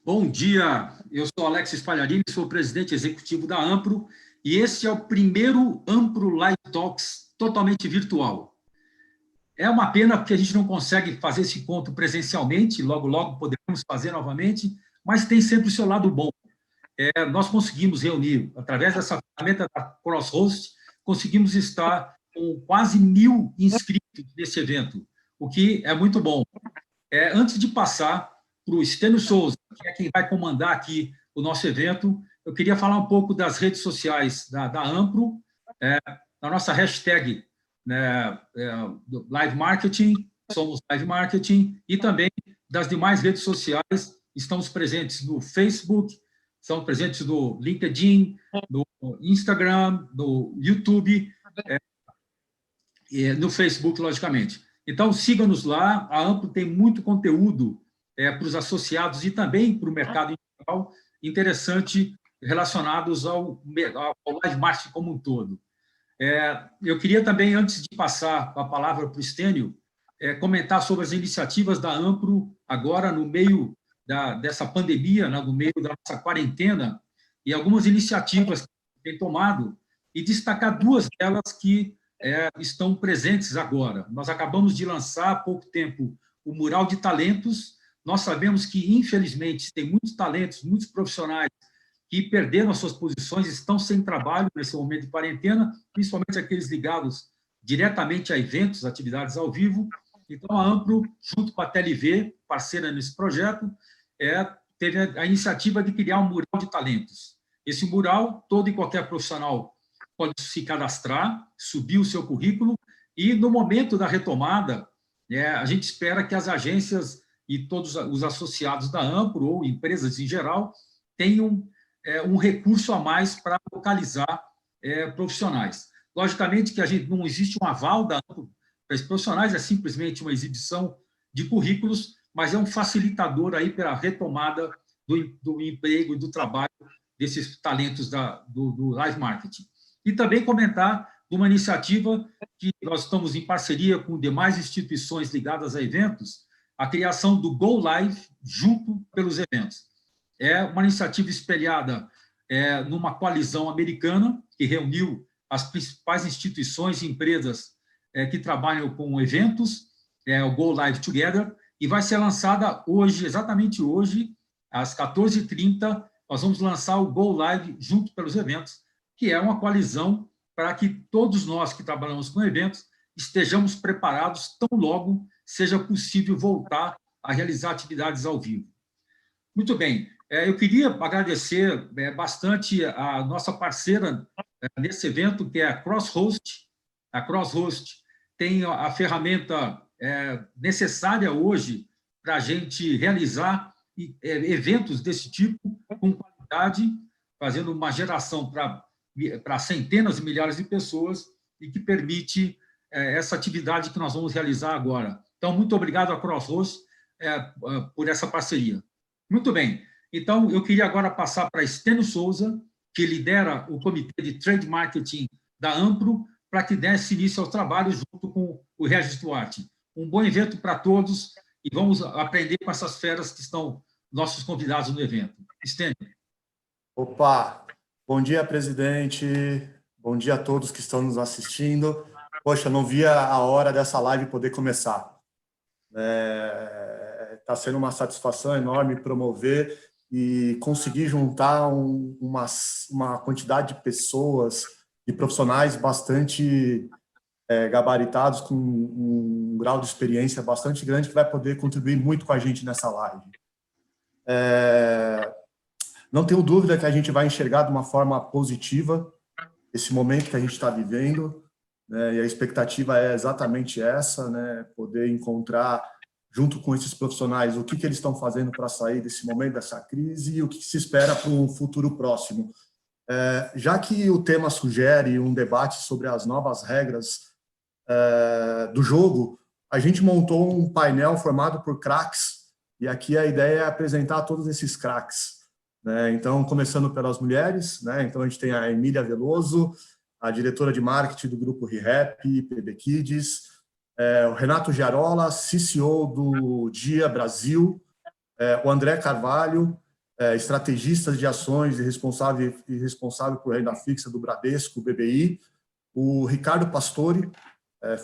Bom dia, eu sou Alex Spalharini, sou presidente executivo da Ampro e esse é o primeiro Ampro Live Talks totalmente virtual. É uma pena porque a gente não consegue fazer esse encontro presencialmente, logo poderemos fazer novamente, mas tem sempre o seu lado bom. Nós conseguimos reunir, através dessa ferramenta da CrossHost, conseguimos estar com quase 1.000 inscritos nesse evento, o que é muito bom. Antes de passar para o Stênio Souza, que é quem vai comandar aqui o nosso evento, eu queria falar um pouco das redes sociais da Ampro, da nossa hashtag, né, do Live Marketing, somos Live Marketing, e também das demais redes sociais. Estamos presentes no Facebook, estamos presentes no LinkedIn, no Instagram, no YouTube, no Facebook, logicamente. Então, siga-nos lá, a Amplo tem muito conteúdo para os associados e também para o mercado em geral, interessante, relacionados ao live marketing como um todo. Eu queria também, antes de passar a palavra para o Stênio, comentar sobre as iniciativas da Ampro, agora no meio dessa pandemia, né, no meio da nossa quarentena, e algumas iniciativas que tem tomado, e destacar duas delas que estão presentes agora. Nós acabamos de lançar há pouco tempo o Mural de Talentos. Nós sabemos que, infelizmente, tem muitos talentos, muitos profissionais que perderam as suas posições, estão sem trabalho nesse momento de quarentena, principalmente aqueles ligados diretamente a eventos, atividades ao vivo. Então, a Ampro, junto com a TLV, parceira nesse projeto, teve a iniciativa de criar um mural de talentos. Esse mural, todo e qualquer profissional pode se cadastrar, subir o seu currículo, e no momento da retomada, a gente espera que as agências e todos os associados da Ampro, ou empresas em geral, tenham um recurso a mais para localizar profissionais. Logicamente que não existe um aval da Ampro para esses profissionais, é simplesmente uma exibição de currículos, mas é um facilitador aí para a retomada do emprego e do trabalho desses talentos do live marketing. E também comentar de uma iniciativa que nós estamos em parceria com demais instituições ligadas a eventos, a criação do Go Live junto pelos eventos. É uma iniciativa espelhada numa coalizão americana que reuniu as principais instituições e empresas que trabalham com eventos, o Go Live Together, e vai ser lançada hoje, exatamente hoje, às 14h30, nós vamos lançar o Go Live junto pelos eventos, que é uma coalizão para que todos nós que trabalhamos com eventos estejamos preparados tão logo seja possível voltar a realizar atividades ao vivo. Muito bem, eu queria agradecer bastante a nossa parceira nesse evento, que é a CrossHost. A CrossHost tem a ferramenta necessária hoje para a gente realizar eventos desse tipo com qualidade, fazendo uma geração para centenas e milhares de pessoas e que permite essa atividade que nós vamos realizar agora. Então, muito obrigado à CrossHost por essa parceria. Muito bem. Então, eu queria agora passar para Stênio Souza, que lidera o Comitê de Trade Marketing da Ampro, para que desse início aos trabalhos junto com o Regis Duarte. Um bom evento para todos e vamos aprender com essas feras que estão nossos convidados no evento. Stênio. Opa! Bom dia, presidente. Bom dia a todos que estão nos assistindo. Poxa, não via a hora dessa live poder começar. Está sendo uma satisfação enorme promover e conseguir juntar uma quantidade de pessoas, de profissionais bastante gabaritados, com um grau de experiência bastante grande, que vai poder contribuir muito com a gente nessa live. Não tenho dúvida que a gente vai enxergar de uma forma positiva esse momento que a gente está vivendo, né, e a expectativa é exatamente essa, né, poder encontrar, junto com esses profissionais, o que eles estão fazendo para sair desse momento, dessa crise, e o que se espera para um futuro próximo. Já que o tema sugere um debate sobre as novas regras do jogo, a gente montou um painel formado por craques, e aqui a ideia é apresentar todos esses craques. Então, começando pelas mulheres, né? Então a gente tem a Emília Veloso, a diretora de marketing do grupo ReHap, PB Kids, o Renato Giarola, CCO do Dia Brasil, o André Carvalho, estrategistas de ações e responsável por renda fixa do Bradesco, BBI, o Ricardo Pastore,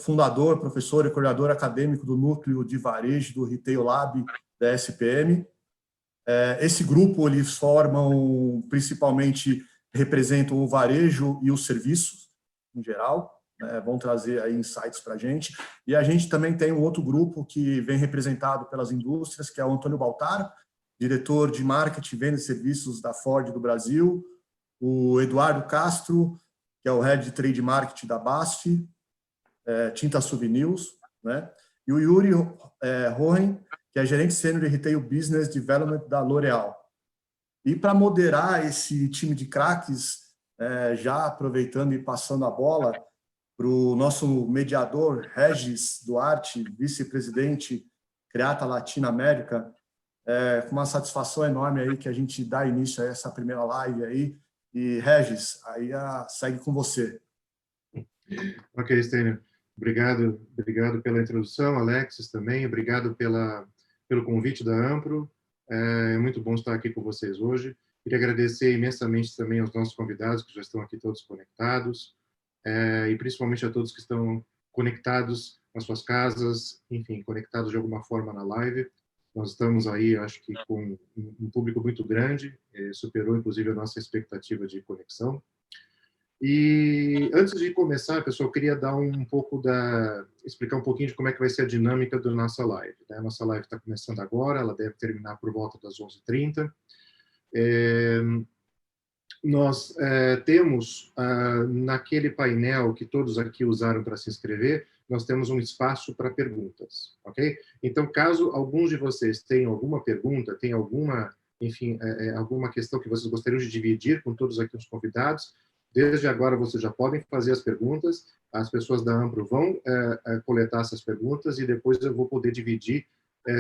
fundador, professor e coordenador acadêmico do Núcleo de Varejo do Retail Lab da SPM. Esse grupo, eles formam, principalmente, representam o varejo e os serviços, em geral, né? Vão trazer aí insights para a gente. E a gente também tem um outro grupo que vem representado pelas indústrias, que é o Antônio Baltar, diretor de marketing, venda e serviços da Ford do Brasil, o Eduardo Castro, que é o head de trade marketing da Basti, Tinta Souvenirs, né? E o Yuri Rohen, que é gerente sênior de Retail Business Development da L'Oréal. E para moderar esse time de craques, já aproveitando e passando a bola para o nosso mediador, Regis Duarte, vice-presidente Creata Latina América, com uma satisfação enorme aí que a gente dá início a essa primeira live aí. E, Regis, aí segue com você. Ok, Stênio. Obrigado pela introdução, Alexis também. Obrigado pelo convite da Ampro. É muito bom estar aqui com vocês hoje. Queria agradecer imensamente também aos nossos convidados, que já estão aqui todos conectados, e principalmente a todos que estão conectados nas suas casas, enfim, conectados de alguma forma na live. Nós estamos aí, acho que com um público muito grande, superou inclusive a nossa expectativa de conexão. E antes de começar, pessoal, eu queria dar explicar um pouquinho de como é que vai ser a dinâmica da nossa live, né? A nossa live está começando agora, ela deve terminar por volta das 11h30. Nós temos, naquele painel que todos aqui usaram para se inscrever, nós temos um espaço para perguntas, ok? Então, caso alguns de vocês tenham alguma pergunta, tenham alguma, enfim, alguma questão que vocês gostariam de dividir com todos aqui os convidados, desde agora vocês já podem fazer as perguntas, as pessoas da Ampro vão coletar essas perguntas e depois eu vou poder dividir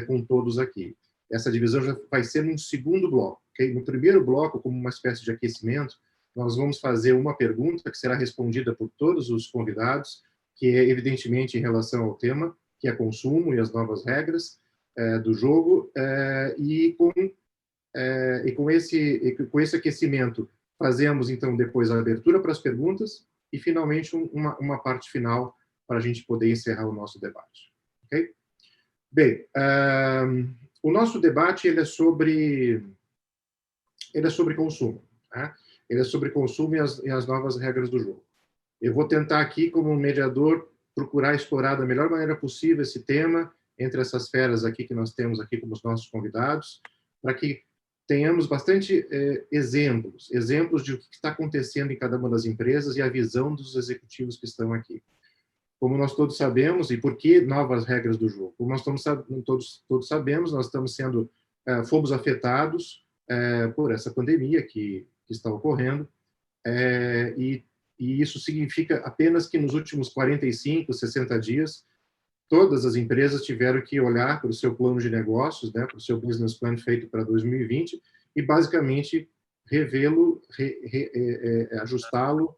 com todos aqui. Essa divisão já vai ser num segundo bloco, ok? No primeiro bloco, como uma espécie de aquecimento, nós vamos fazer uma pergunta que será respondida por todos os convidados, que é evidentemente em relação ao tema, que é consumo e as novas regras do jogo, e com esse aquecimento fazemos então depois a abertura para as perguntas e finalmente uma parte final para a gente poder encerrar o nosso debate, ok? Bem, o nosso debate ele é sobre consumo, né? Ele é sobre consumo e as novas regras do jogo. Eu vou tentar aqui, como mediador, procurar explorar da melhor maneira possível esse tema entre essas feras aqui que nós temos aqui como os nossos convidados, para que tenhamos bastante exemplos de o que está acontecendo em cada uma das empresas e a visão dos executivos que estão aqui. Como nós todos sabemos, e por que novas regras do jogo? Como nós todos sabemos, nós fomos afetados por essa pandemia que está ocorrendo, e isso significa apenas que nos últimos 45, 60 dias, todas as empresas tiveram que olhar para o seu plano de negócios, né, para o seu business plan feito para 2020 e basicamente revê-lo, ajustá-lo,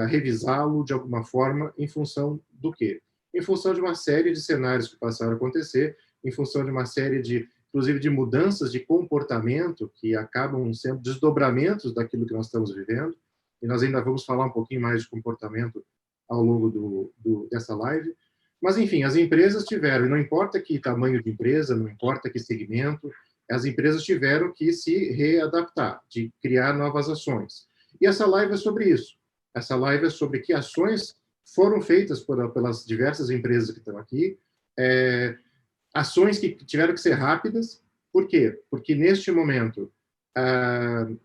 revisá-lo de alguma forma em função do quê? Em função de uma série de cenários que passaram a acontecer, em função de uma série de, inclusive, de mudanças de comportamento que acabam sendo desdobramentos daquilo que nós estamos vivendo, e nós ainda vamos falar um pouquinho mais de comportamento ao longo dessa live. Mas, enfim, as empresas tiveram, e não importa que tamanho de empresa, não importa que segmento, as empresas tiveram que se readaptar, de criar novas ações. E essa live é sobre isso. Essa live é sobre que ações foram feitas pelas diversas empresas que estão aqui, ações que tiveram que ser rápidas. Por quê? Porque, neste momento,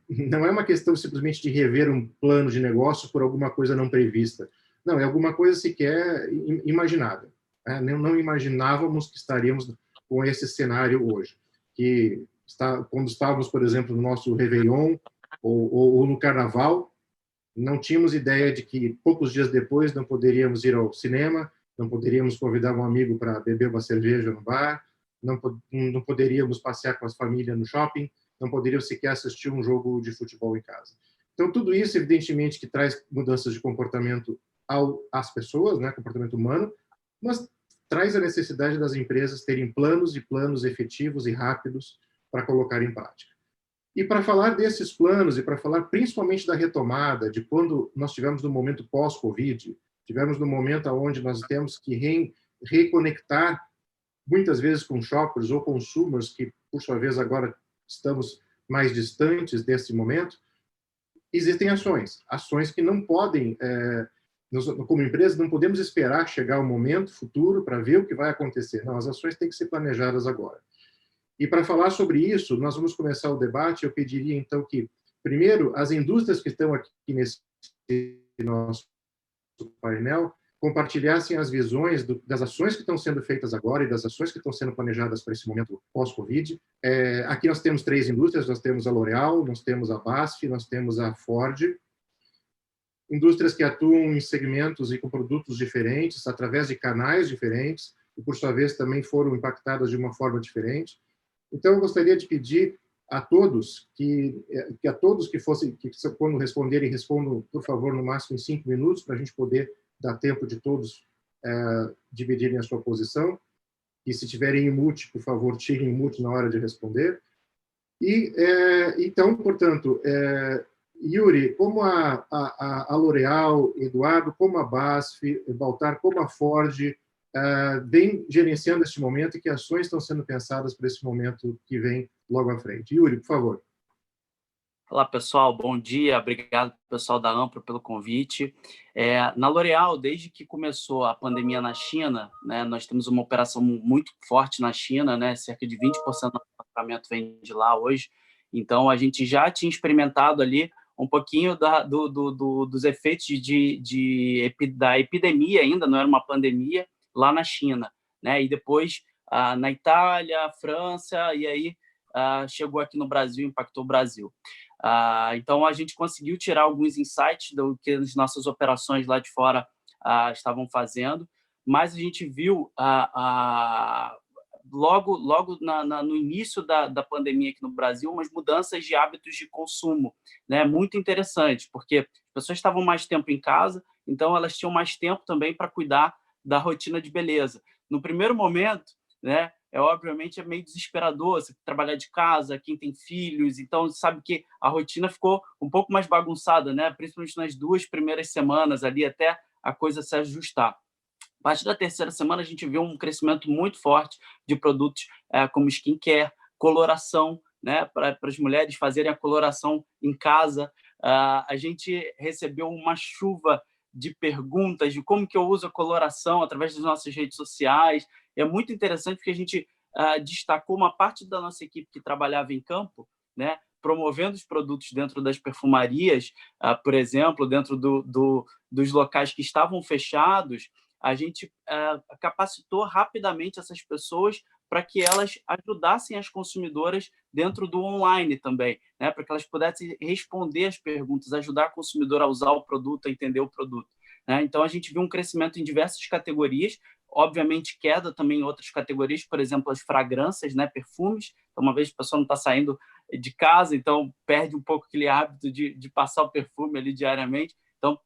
não é uma questão simplesmente de rever um plano de negócio por alguma coisa não prevista. Não, é alguma coisa sequer imaginada. Não imaginávamos que estaríamos com esse cenário hoje. Quando estávamos, por exemplo, no nosso Réveillon ou no Carnaval, não tínhamos ideia de que poucos dias depois não poderíamos ir ao cinema, não poderíamos convidar um amigo para beber uma cerveja no bar, não poderíamos passear com as famílias no shopping, não poderíamos sequer assistir um jogo de futebol em casa. Então, tudo isso, evidentemente, que traz mudanças de comportamento às pessoas, né, comportamento humano, mas traz a necessidade das empresas terem planos e planos efetivos e rápidos para colocar em prática. E para falar desses planos e para falar principalmente da retomada, de quando nós tivemos no momento pós-Covid, tivemos no momento onde nós temos que reconectar, muitas vezes com shoppers ou consumers, que, por sua vez, agora estamos mais distantes desse momento, existem ações que não podem, nós, como empresa, não podemos esperar chegar o momento futuro para ver o que vai acontecer. Não, as ações têm que ser planejadas agora. E para falar sobre isso, nós vamos começar o debate. Eu pediria, então, que, primeiro, as indústrias que estão aqui nesse nosso painel compartilhassem as visões das ações que estão sendo feitas agora e das ações que estão sendo planejadas para esse momento pós-Covid. Aqui nós temos 3 indústrias, nós temos a L'Oréal, nós temos a BASF, nós temos a Ford, indústrias que atuam em segmentos e com produtos diferentes, através de canais diferentes, e por sua vez também foram impactadas de uma forma diferente. Então, eu gostaria de pedir a todos que quando responderem, respondam, por favor, no máximo em 5 minutos, para a gente poder dar tempo de todos dividirem a sua posição. E se tiverem em mute, por favor, tirem em mute na hora de responder. E, então, portanto, Yuri, como a L'Oréal, Eduardo, como a BASF, Baltar, como a Ford, vem gerenciando este momento e que ações estão sendo pensadas para esse momento que vem logo à frente. Yuri, por favor. Olá, pessoal. Bom dia. Obrigado, pessoal da Ampro, pelo convite. Na L'Oréal, desde que começou a pandemia na China, né, nós temos uma operação muito forte na China, né, cerca de 20% do faturamento vem de lá hoje. Então, a gente já tinha experimentado ali um pouquinho dos efeitos da epidemia ainda, não era uma pandemia, lá na China, né? E depois na Itália, França, e aí chegou aqui no Brasil, impactou o Brasil. Então, a gente conseguiu tirar alguns insights do que as nossas operações lá de fora estavam fazendo, mas a gente viu logo no início da pandemia aqui no Brasil, umas mudanças de hábitos de consumo, né? Muito interessante, porque as pessoas estavam mais tempo em casa, então elas tinham mais tempo também para cuidar da rotina de beleza. No primeiro momento, né, obviamente é meio desesperador você trabalhar de casa, quem tem filhos, então sabe que a rotina ficou um pouco mais bagunçada, né, principalmente nas 2 primeiras semanas ali até a coisa se ajustar. A partir da 3ª semana a gente viu um crescimento muito forte de produtos como skincare, coloração, né, para as mulheres fazerem a coloração em casa. A gente recebeu uma chuva de perguntas de como que eu uso a coloração através das nossas redes sociais. É muito interessante porque a gente destacou uma parte da nossa equipe que trabalhava em campo, né, promovendo os produtos dentro das perfumarias, por exemplo, dentro dos locais que estavam fechados. A gente capacitou rapidamente essas pessoas para que elas ajudassem as consumidoras dentro do online também, né? Para que elas pudessem responder as perguntas, ajudar a consumidora a usar o produto, a entender o produto, né? Então, a gente viu um crescimento em diversas categorias, obviamente queda também em outras categorias, por exemplo, as fragrâncias, né? Perfumes, então, uma vez a pessoa não está saindo de casa, então perde um pouco aquele hábito de passar o perfume ali diariamente, então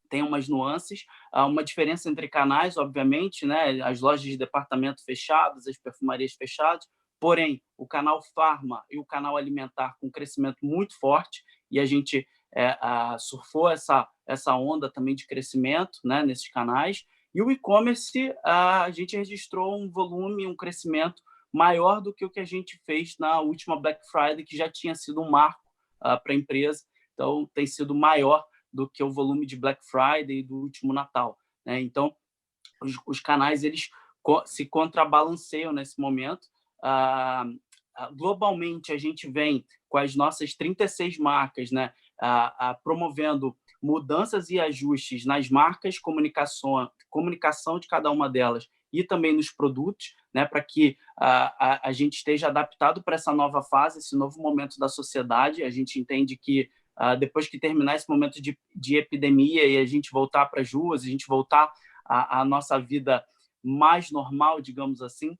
tem umas nuances, uma diferença entre canais, obviamente, né? As lojas de departamento fechadas, as perfumarias fechadas, porém, o canal farma e o canal alimentar com crescimento muito forte, e a gente surfou essa onda também de crescimento, né, nesses canais. E o e-commerce, a gente registrou um volume, um crescimento maior do que o que a gente fez na última Black Friday, que já tinha sido um marco para a empresa, então tem sido maior do que o volume de Black Friday do último Natal, né? Então, os canais eles se contrabalanceiam nesse momento. Globalmente, a gente vem com as nossas 36 marcas, né, promovendo mudanças e ajustes nas marcas, comunicação de cada uma delas e também nos produtos, né, para que a gente esteja adaptado para essa nova fase, esse novo momento da sociedade. A gente entende que depois que terminar esse momento de epidemia e a gente voltar para as ruas, a gente voltar à nossa vida mais normal, digamos assim,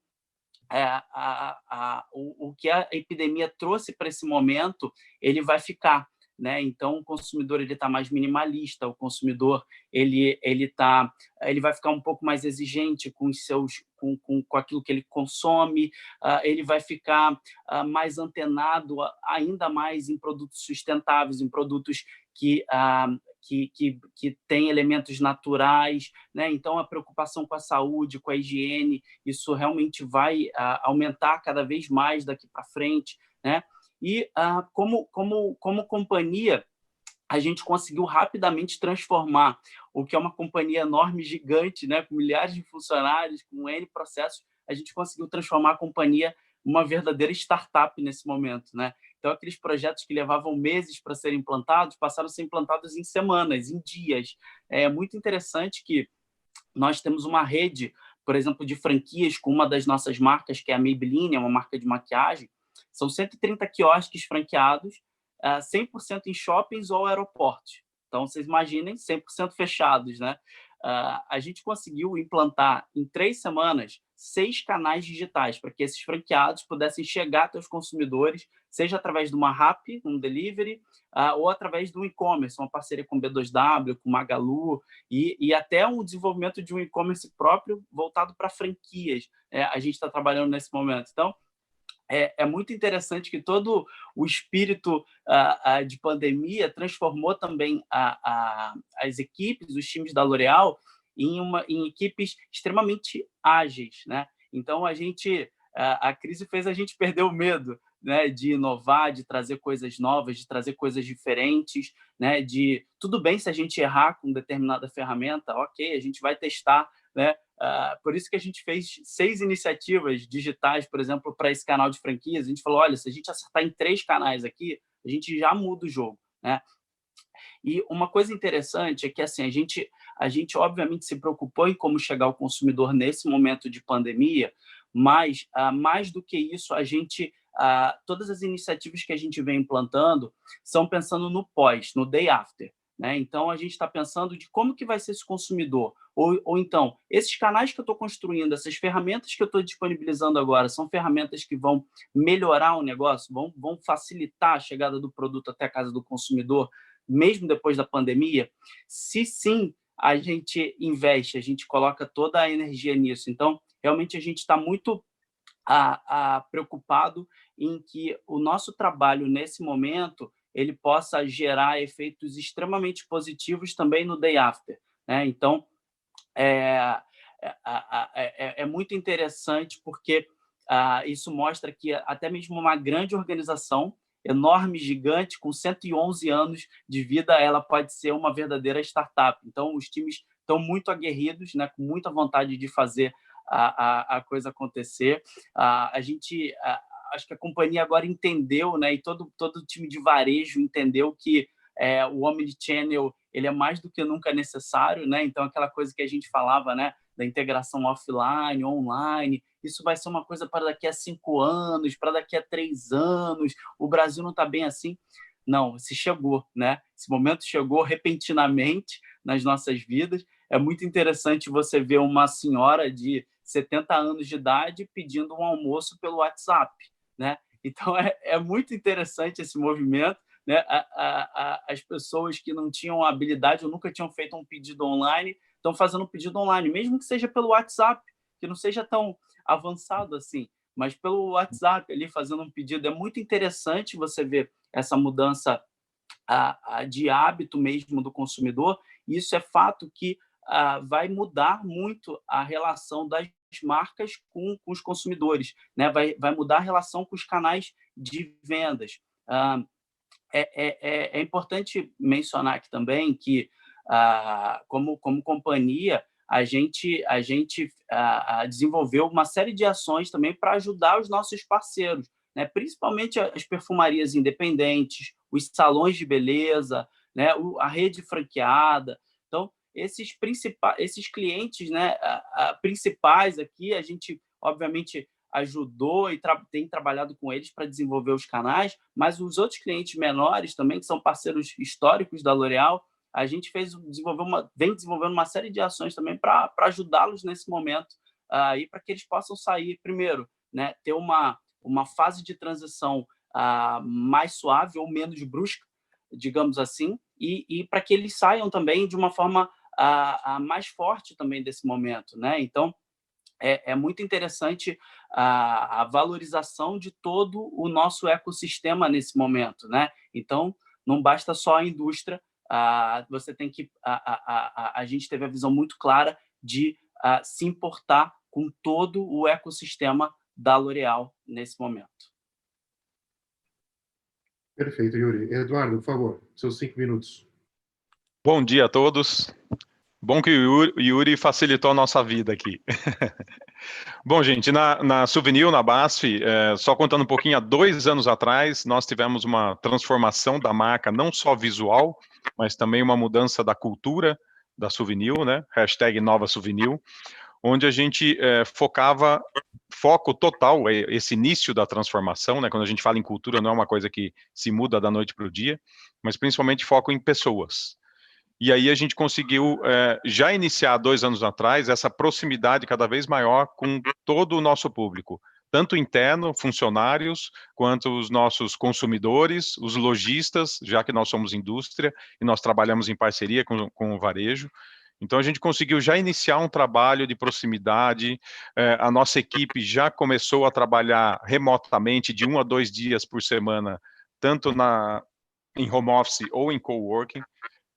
o que a epidemia trouxe para esse momento, ele vai ficar. né? Então, o consumidor ele está mais minimalista, o consumidor ele vai ficar um pouco mais exigente com os seus com aquilo que ele consome, ele vai ficar mais antenado ainda mais em produtos sustentáveis, em produtos que têm elementos naturais, né? Então, a preocupação com a saúde, com a higiene, isso realmente vai aumentar cada vez mais daqui para frente, né? E, como companhia, a gente conseguiu rapidamente transformar o que é uma companhia enorme, gigante, né, com milhares de funcionários, com N processos, a gente conseguiu transformar a companhia em uma verdadeira startup nesse momento, né? Então, aqueles projetos que levavam meses para serem implantados, passaram a ser implantados em semanas, em dias. É muito interessante que nós temos uma rede, por exemplo, de franquias com uma das nossas marcas, que é a Maybelline, é uma marca de maquiagem. São 130 quiosques franqueados, 100% em shoppings ou aeroportos. Então, vocês imaginem, 100% fechados, né? A gente conseguiu implantar, em 3 semanas, 6 canais digitais para que esses franqueados pudessem chegar até os consumidores, seja através de uma Rappi, um delivery, ou através do e-commerce, uma parceria com B2W, com Magalu, e até o desenvolvimento de um e-commerce próprio voltado para franquias. A gente está trabalhando nesse momento. Então, é muito interessante que todo o espírito de pandemia transformou também as equipes, os times da L'Oréal, em equipes extremamente ágeis, né? Então, a crise fez a gente perder o medo, né, de inovar, de trazer coisas novas, de trazer coisas diferentes, né, tudo bem se a gente errar com determinada ferramenta, ok, a gente vai testar, né? Por isso que a gente fez 6 iniciativas digitais, por exemplo, para esse canal de franquias. A gente falou, olha, se a gente acertar em 3 canais aqui, a gente já muda o jogo, né? E uma coisa interessante é que assim, a gente obviamente se preocupou em como chegar ao consumidor nesse momento de pandemia, mas mais do que isso, todas as iniciativas que a gente vem implantando são pensando no pós, no day after, né? Então, a gente está pensando de como que vai ser esse consumidor. Ou então, esses canais que eu estou construindo, essas ferramentas que eu estou disponibilizando agora, são ferramentas que vão melhorar o negócio, vão facilitar a chegada do produto até a casa do consumidor, mesmo depois da pandemia? Se sim, a gente investe, a gente coloca toda a energia nisso. Então, realmente, a gente está muito preocupado em que o nosso trabalho, nesse momento, ele possa gerar efeitos extremamente positivos também no day after, né? Então, é muito interessante porque isso mostra que até mesmo uma grande organização, enorme, gigante, com 111 anos de vida, ela pode ser uma verdadeira startup. Então, os times estão muito aguerridos, né, com muita vontade de fazer a coisa acontecer. Acho que a companhia agora entendeu, né, e todo o time de varejo entendeu que o omnichannel ele é mais do que nunca necessário, né? Então, aquela coisa que a gente falava, né, da integração offline, online, isso vai ser uma coisa para daqui a 5 anos, para daqui a 3 anos. O Brasil não está bem assim. Não, se chegou, né? Esse momento chegou repentinamente nas nossas vidas. É muito interessante você ver uma senhora de 70 anos de idade pedindo um almoço pelo WhatsApp, né? Então, é muito interessante esse movimento, né? As pessoas que não tinham habilidade ou nunca tinham feito um pedido online estão fazendo um pedido online, mesmo que seja pelo WhatsApp, que não seja tão avançado assim, mas pelo WhatsApp ali fazendo um pedido. É muito interessante você ver essa mudança de hábito mesmo do consumidor, e isso é fato que vai mudar muito a relação das marcas com os consumidores, né? Vai mudar a relação com os canais de vendas. É importante mencionar aqui também que, como companhia, a gente desenvolveu uma série de ações também para ajudar os nossos parceiros, né? Principalmente as perfumarias independentes, os salões de beleza, né? A rede franqueada. Então, esses clientes, né, principais aqui, a gente, obviamente, ajudou e tem trabalhado com eles para desenvolver os canais, mas os outros clientes menores também, que são parceiros históricos da L'Oréal, a gente vem desenvolvendo uma série de ações também para ajudá-los nesse momento, e para que eles possam sair, primeiro, né, ter uma fase de transição mais suave ou menos brusca, digamos assim, e para que eles saiam também de uma forma mais forte também desse momento, né? Então, é muito interessante a valorização de todo o nosso ecossistema nesse momento, né? Então, não basta só a indústria, você tem que... A gente teve a visão muito clara de se importar com todo o ecossistema da L'Oréal nesse momento. Perfeito, Yuri. Eduardo, por favor, seus 5 minutos. Bom dia a todos. Bom que o Yuri facilitou a nossa vida aqui. Bom, gente, na Souvenir, na BASF, só contando um pouquinho, há 2 anos atrás, nós tivemos uma transformação da marca, não só visual, mas também uma mudança da cultura da Souvenir, né? #NovaSouvenir, onde a gente foco total, esse início da transformação, né? Quando a gente fala em cultura, não é uma coisa que se muda da noite para o dia, mas principalmente foco em pessoas. E aí a gente conseguiu já iniciar 2 anos atrás essa proximidade cada vez maior com todo o nosso público, tanto interno, funcionários, quanto os nossos consumidores, os lojistas, já que nós somos indústria e nós trabalhamos em parceria com o varejo. Então a gente conseguiu já iniciar um trabalho de proximidade, a nossa equipe já começou a trabalhar remotamente de 1 a 2 dias por semana, tanto em home office ou em coworking.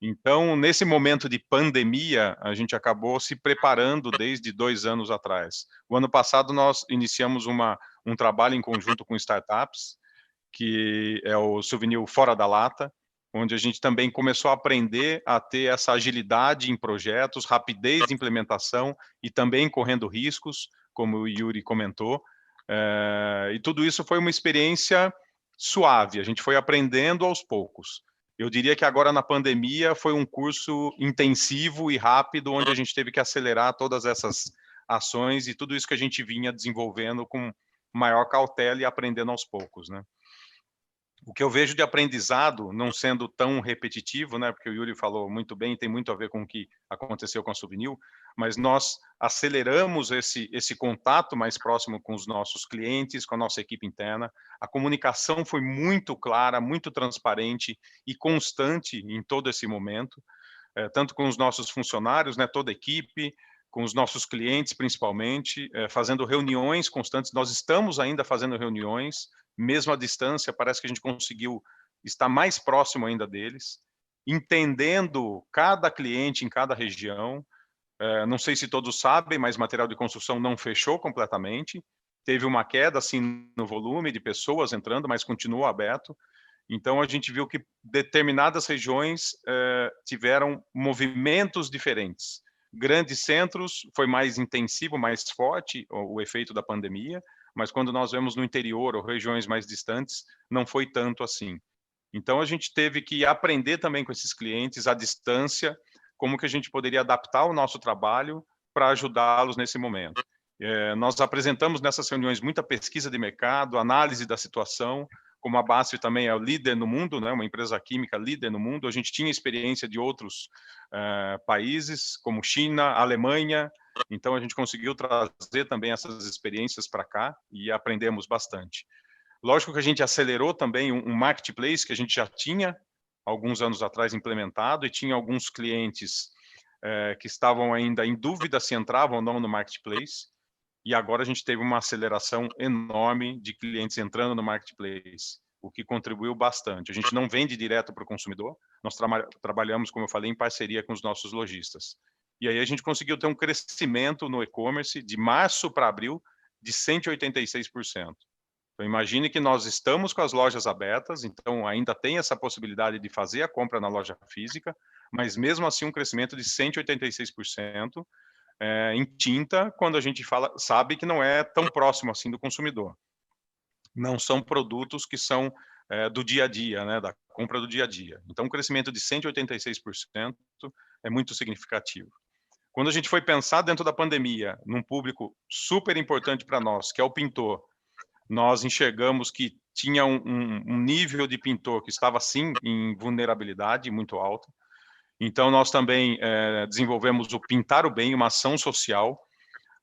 Então, nesse momento de pandemia, a gente acabou se preparando desde 2 anos atrás. O ano passado, nós iniciamos um trabalho em conjunto com startups, que é o Souvenir Fora da Lata, onde a gente também começou a aprender a ter essa agilidade em projetos, rapidez de implementação e também correndo riscos, como o Yuri comentou. E tudo isso foi uma experiência suave, a gente foi aprendendo aos poucos. Eu diria que agora na pandemia foi um curso intensivo e rápido, onde a gente teve que acelerar todas essas ações e tudo isso que a gente vinha desenvolvendo com maior cautela e aprendendo aos poucos, né? O que eu vejo de aprendizado, não sendo tão repetitivo, né, porque o Yuri falou muito bem, tem muito a ver com o que aconteceu com a Souvenir, mas nós aceleramos esse contato mais próximo com os nossos clientes, com a nossa equipe interna. A comunicação foi muito clara, muito transparente e constante em todo esse momento, tanto com os nossos funcionários, né, toda a equipe, com os nossos clientes principalmente, fazendo reuniões constantes. Nós estamos ainda fazendo reuniões, mesmo à distância, parece que a gente conseguiu estar mais próximo ainda deles, entendendo cada cliente em cada região. Não sei se todos sabem, mas material de construção não fechou completamente. Teve uma queda assim no volume de pessoas entrando, mas continuou aberto. Então a gente viu que determinadas regiões tiveram movimentos diferentes. Grandes centros foi mais intensivo, mais forte o efeito da pandemia, mas quando nós vemos no interior ou regiões mais distantes, não foi tanto assim. Então a gente teve que aprender também com esses clientes à distância, como que a gente poderia adaptar o nosso trabalho para ajudá-los nesse momento. Nós apresentamos nessas reuniões muita pesquisa de mercado, análise da situação, como a BASF também é o líder no mundo, né, uma empresa química líder no mundo, a gente tinha experiência de outros países, como China, Alemanha, então a gente conseguiu trazer também essas experiências para cá e aprendemos bastante. Lógico que a gente acelerou também um marketplace que a gente já tinha alguns anos atrás implementado e tinha alguns clientes que estavam ainda em dúvida se entravam ou não no marketplace. E agora a gente teve uma aceleração enorme de clientes entrando no marketplace, o que contribuiu bastante. A gente não vende direto para o consumidor, nós trabalhamos, como eu falei, em parceria com os nossos lojistas. E aí a gente conseguiu ter um crescimento no e-commerce de março para abril de 186%. Então imagine que nós estamos com as lojas abertas, então ainda tem essa possibilidade de fazer a compra na loja física, mas mesmo assim um crescimento de 186%, em tinta, quando a gente sabe que não é tão próximo assim do consumidor. Não são produtos que são do dia a dia, né, da compra do dia a dia. Então, um crescimento de 186% é muito significativo. Quando a gente foi pensar dentro da pandemia, num público super importante para nós, que é o pintor, nós enxergamos que tinha um nível de pintor que estava, sim, em vulnerabilidade muito alto. Então, nós também desenvolvemos o Pintar o Bem, uma ação social,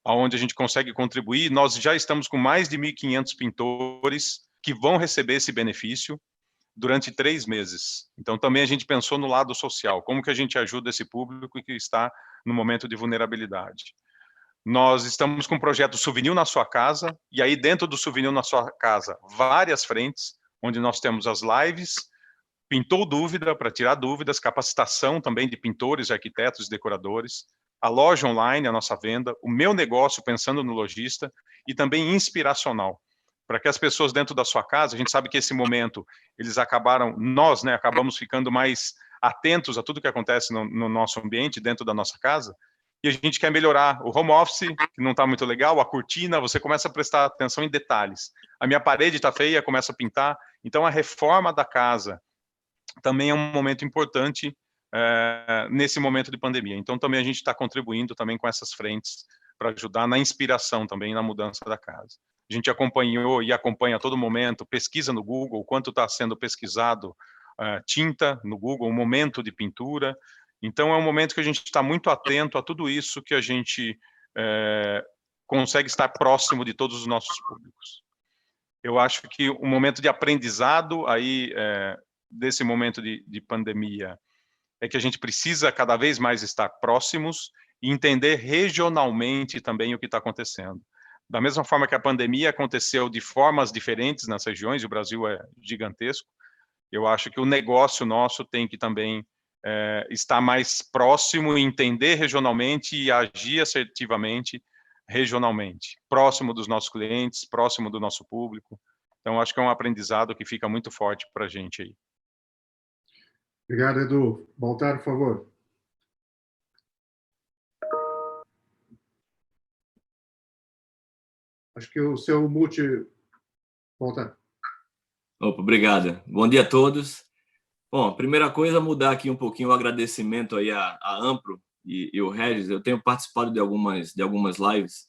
onde a gente consegue contribuir. Nós já estamos com mais de 1.500 pintores que vão receber esse benefício. durante 3 meses. Então, também a gente pensou no lado social, como que a gente ajuda esse público que está no momento de vulnerabilidade. Nós estamos com um projeto Souvenir na Sua Casa, e aí dentro do Souvenir na Sua Casa, várias frentes, onde nós temos as lives, pintou dúvida, para tirar dúvidas, capacitação também de pintores, arquitetos e decoradores, a loja online, a nossa venda, o meu negócio pensando no lojista, e também inspiracional, para que as pessoas dentro da sua casa, a gente sabe que esse momento, eles acabaram, nós, né, acabamos ficando mais atentos a tudo que acontece no nosso ambiente, dentro da nossa casa, e a gente quer melhorar o home office, que não está muito legal, a cortina, você começa a prestar atenção em detalhes. A minha parede está feia, começa a pintar. Então, a reforma da casa também é um momento importante nesse momento de pandemia. Então, também a gente está contribuindo também com essas frentes para ajudar na inspiração também, na mudança da casa. A gente acompanhou e acompanha a todo momento, pesquisa no Google, quanto está sendo pesquisado tinta no Google, o momento de pintura. Então, é um momento que a gente está muito atento a tudo isso, que a gente consegue estar próximo de todos os nossos públicos. Eu acho que o momento de aprendizado aí, desse momento de pandemia, é que a gente precisa cada vez mais estar próximos e entender regionalmente também o que está acontecendo. Da mesma forma que a pandemia aconteceu de formas diferentes nas regiões, o Brasil é gigantesco, eu acho que o negócio nosso tem que também estar mais próximo e entender regionalmente e agir assertivamente regionalmente, próximo dos nossos clientes, próximo do nosso público. Então, acho que é um aprendizado que fica muito forte para a gente aí. Obrigado, Edu. Baltar, por favor. Acho que o seu mute... Baltar. Opa, obrigado. Bom dia a todos. Bom, primeira coisa, mudar aqui um pouquinho o agradecimento aí à Ampro e o Regis. Eu tenho participado de algumas lives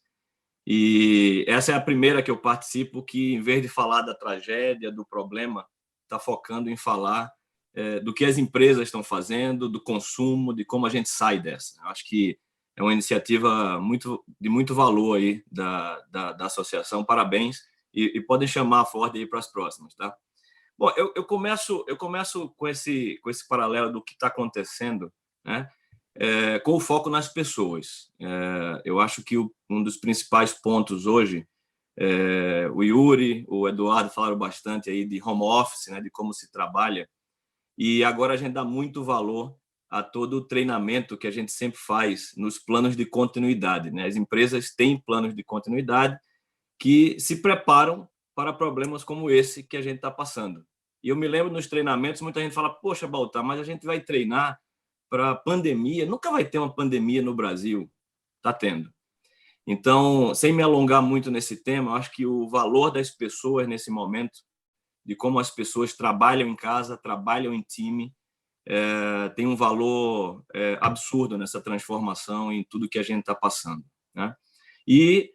e essa é a primeira que eu participo que, em vez de falar da tragédia, do problema, está focando em falar do que as empresas estão fazendo, do consumo, de como a gente sai dessa. Eu acho que é uma iniciativa de muito valor aí da associação. Parabéns e podem chamar a Ford aí para as próximas, tá? Bom, eu começo com esse paralelo do que está acontecendo, né? Com o foco nas pessoas. Eu acho que um dos principais pontos hoje, o Yuri, o Eduardo falaram bastante aí de home office, né? De como se trabalha, e agora a gente dá muito valor a todo o treinamento que a gente sempre faz nos planos de continuidade, né? As empresas têm planos de continuidade que se preparam para problemas como esse que a gente está passando. E eu me lembro nos treinamentos, muita gente fala, poxa, Baltar, mas a gente vai treinar para pandemia, nunca vai ter uma pandemia no Brasil. Está tendo. Então, sem me alongar muito nesse tema, eu acho que o valor das pessoas nesse momento, de como as pessoas trabalham em casa, trabalham em time, tem um valor absurdo nessa transformação em tudo que a gente está passando, né? E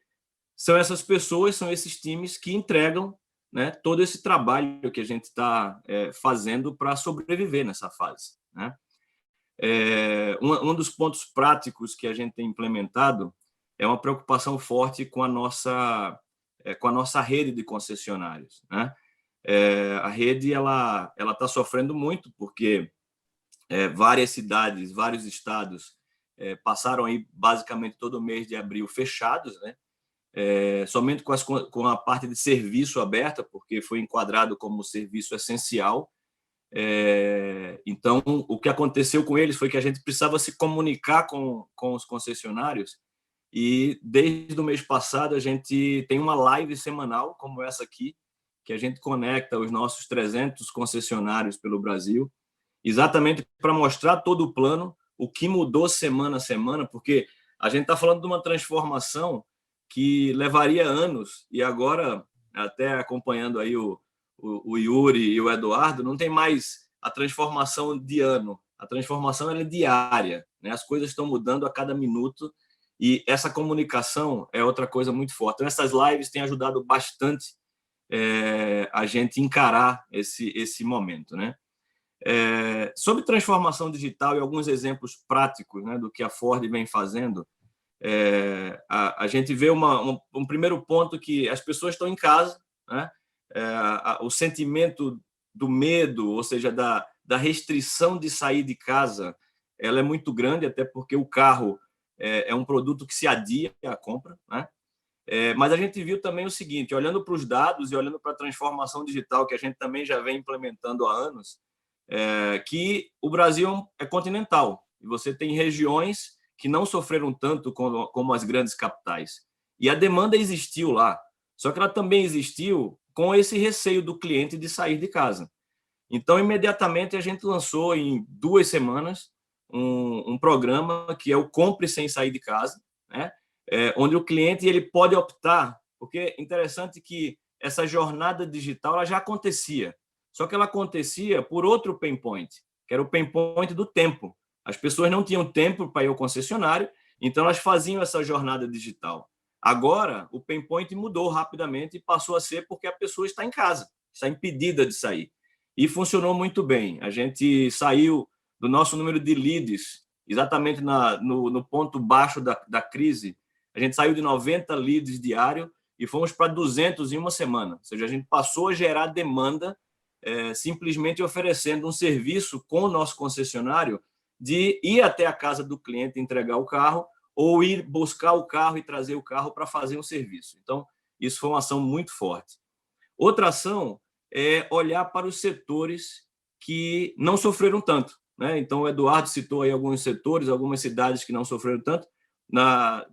são essas pessoas, são esses times que entregam, né, todo esse trabalho que a gente está fazendo para sobreviver nessa fase, né? Um dos pontos práticos que a gente tem implementado é uma preocupação forte com a nossa rede de concessionários, né? A rede ela está sofrendo muito porque várias cidades, vários estados passaram aí basicamente todo o mês de abril fechados, né? Somente com a parte de serviço aberta, porque foi enquadrado como serviço essencial. Então, o que aconteceu com eles foi que a gente precisava se comunicar com os concessionários e, desde o mês passado, a gente tem uma live semanal, como essa aqui, que a gente conecta os nossos 300 concessionários pelo Brasil, exatamente para mostrar todo o plano, o que mudou semana a semana, porque a gente está falando de uma transformação que levaria anos, e agora, até acompanhando aí o Yuri e o Eduardo, não tem mais a transformação de ano, a transformação é diária, né? As coisas estão mudando a cada minuto, e essa comunicação é outra coisa muito forte. Então, essas lives têm ajudado bastante a gente encarar esse momento, né? Sobre transformação digital e alguns exemplos práticos, né, do que a Ford vem fazendo, a gente vê um primeiro ponto que as pessoas estão em casa, né? O sentimento do medo, ou seja, da restrição de sair de casa, ela é muito grande, até porque o carro é um produto que se adia à compra, né? Mas a gente viu também o seguinte, olhando para os dados e olhando para a transformação digital, que a gente também já vem implementando há anos, que o Brasil é continental, e você tem regiões que não sofreram tanto como as grandes capitais. E a demanda existiu lá, só que ela também existiu com esse receio do cliente de sair de casa. Então, imediatamente, a gente lançou em 2 semanas um programa que é o Compre Sem Sair de Casa, né? Onde o cliente ele pode optar, porque é interessante que essa jornada digital ela já acontecia, só que ela acontecia por outro pain point, que era o pain point do tempo. As pessoas não tinham tempo para ir ao concessionário, então elas faziam essa jornada digital. Agora, o pain point mudou rapidamente e passou a ser porque a pessoa está em casa, está impedida de sair. E funcionou muito bem. A gente saiu do nosso número de leads, exatamente no ponto baixo da crise. A gente saiu de 90 leads diário e fomos para 200 em uma semana. Ou seja, a gente passou a gerar demanda simplesmente oferecendo um serviço com o nosso concessionário de ir até a casa do cliente entregar o carro ou ir buscar o carro e trazer o carro para fazer um serviço. Então, isso foi uma ação muito forte. Outra ação é olhar para os setores que não sofreram tanto, né? Então, o Eduardo citou aí alguns setores, algumas cidades que não sofreram tanto.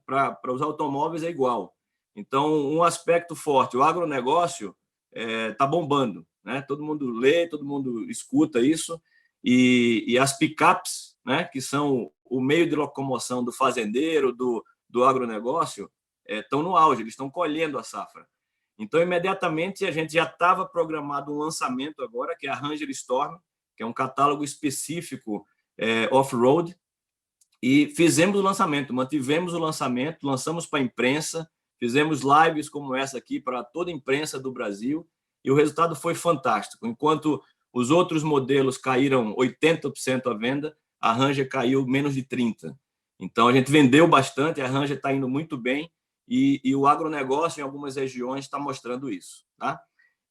Para os automóveis é igual. Então, um aspecto forte, o agronegócio está bombando, né? Todo mundo lê, todo mundo escuta isso, e as picapes, né, que são o meio de locomoção do fazendeiro, do agronegócio, estão no auge, eles estão colhendo a safra. Então, imediatamente, a gente já estava programado um lançamento agora, que é a Ranger Storm, que é um catálogo específico off-road, e fizemos o lançamento, mantivemos o lançamento, lançamos para a imprensa, fizemos lives como essa aqui para toda a imprensa do Brasil, e o resultado foi fantástico. Enquanto os outros modelos caíram 80% a venda, a Ranger caiu menos de 30%. Então, a gente vendeu bastante, a Ranger está indo muito bem, e o agronegócio em algumas regiões está mostrando isso. Tá?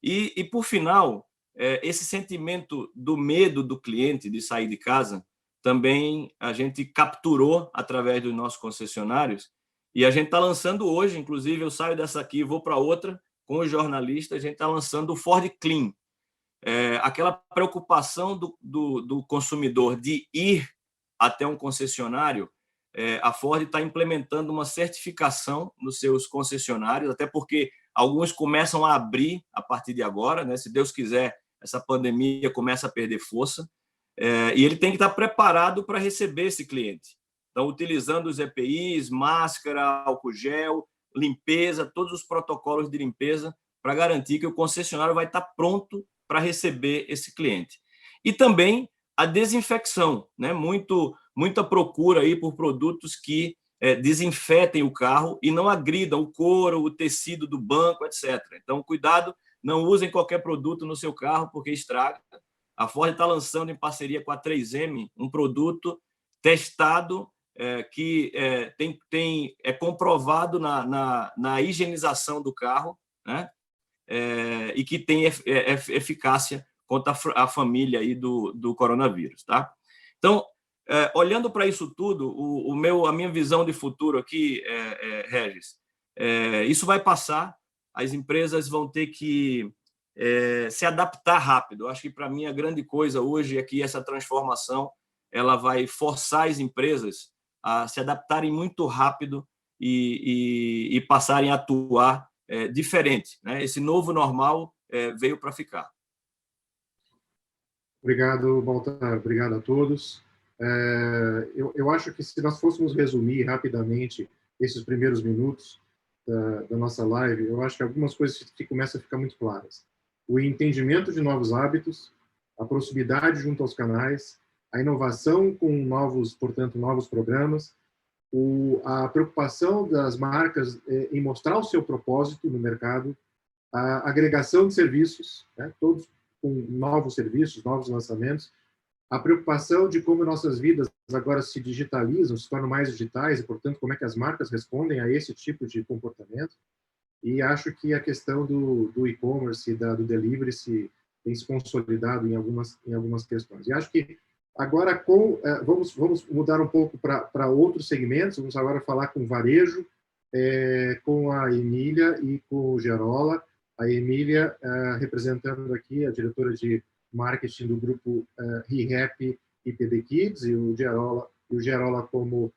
E por final, esse sentimento do medo do cliente de sair de casa, também a gente capturou através dos nossos concessionários, e a gente está lançando hoje, inclusive eu saio dessa aqui e vou para outra, com os jornalistas, a gente está lançando o Ford Clean. Aquela preocupação do consumidor de ir até um concessionário, a Ford está implementando uma certificação nos seus concessionários, até porque alguns começam a abrir a partir de agora, né? Se Deus quiser, essa pandemia começa a perder força, e ele tem que estar preparado para receber esse cliente. Então, utilizando os EPIs, máscara, álcool gel, limpeza, todos os protocolos de limpeza para garantir que o concessionário vai estar pronto para receber esse cliente. E também a desinfecção, né? Muita procura aí por produtos que desinfetem o carro e não agridam o couro, o tecido do banco, etc. Então, cuidado, não usem qualquer produto no seu carro porque estraga. A Ford está lançando, em parceria com a 3M, um produto testado que é comprovado na higienização do carro, né? E que tem eficácia contra a família aí do coronavírus. Tá? Então, olhando para isso tudo, a minha visão de futuro aqui, Regis, isso vai passar, as empresas vão ter que se adaptar rápido. Eu acho que, para mim, a grande coisa hoje é que essa transformação ela vai forçar as empresas a se adaptarem muito rápido e passarem a atuar diferente, né? Esse novo normal veio para ficar. Obrigado, Baltar. Obrigado a todos. Eu acho que, se nós fôssemos resumir rapidamente esses primeiros minutos da nossa live, eu acho que algumas coisas que começam a ficar muito claras. O entendimento de novos hábitos, a proximidade junto aos canais, a inovação com novos programas, a preocupação das marcas em mostrar o seu propósito no mercado, a agregação de serviços, né, todos com novos serviços, novos lançamentos, a preocupação de como nossas vidas agora se digitalizam, se tornam mais digitais, e, portanto, como é que as marcas respondem a esse tipo de comportamento. E acho que a questão do e-commerce e do delivery tem se consolidado em algumas questões. E acho que agora, vamos mudar um pouco para outros segmentos, vamos agora falar com o varejo, com a Emília e com o Gerola. A Emília, representando aqui a diretora de marketing do grupo ReHap e PB Kids, e o Gerola como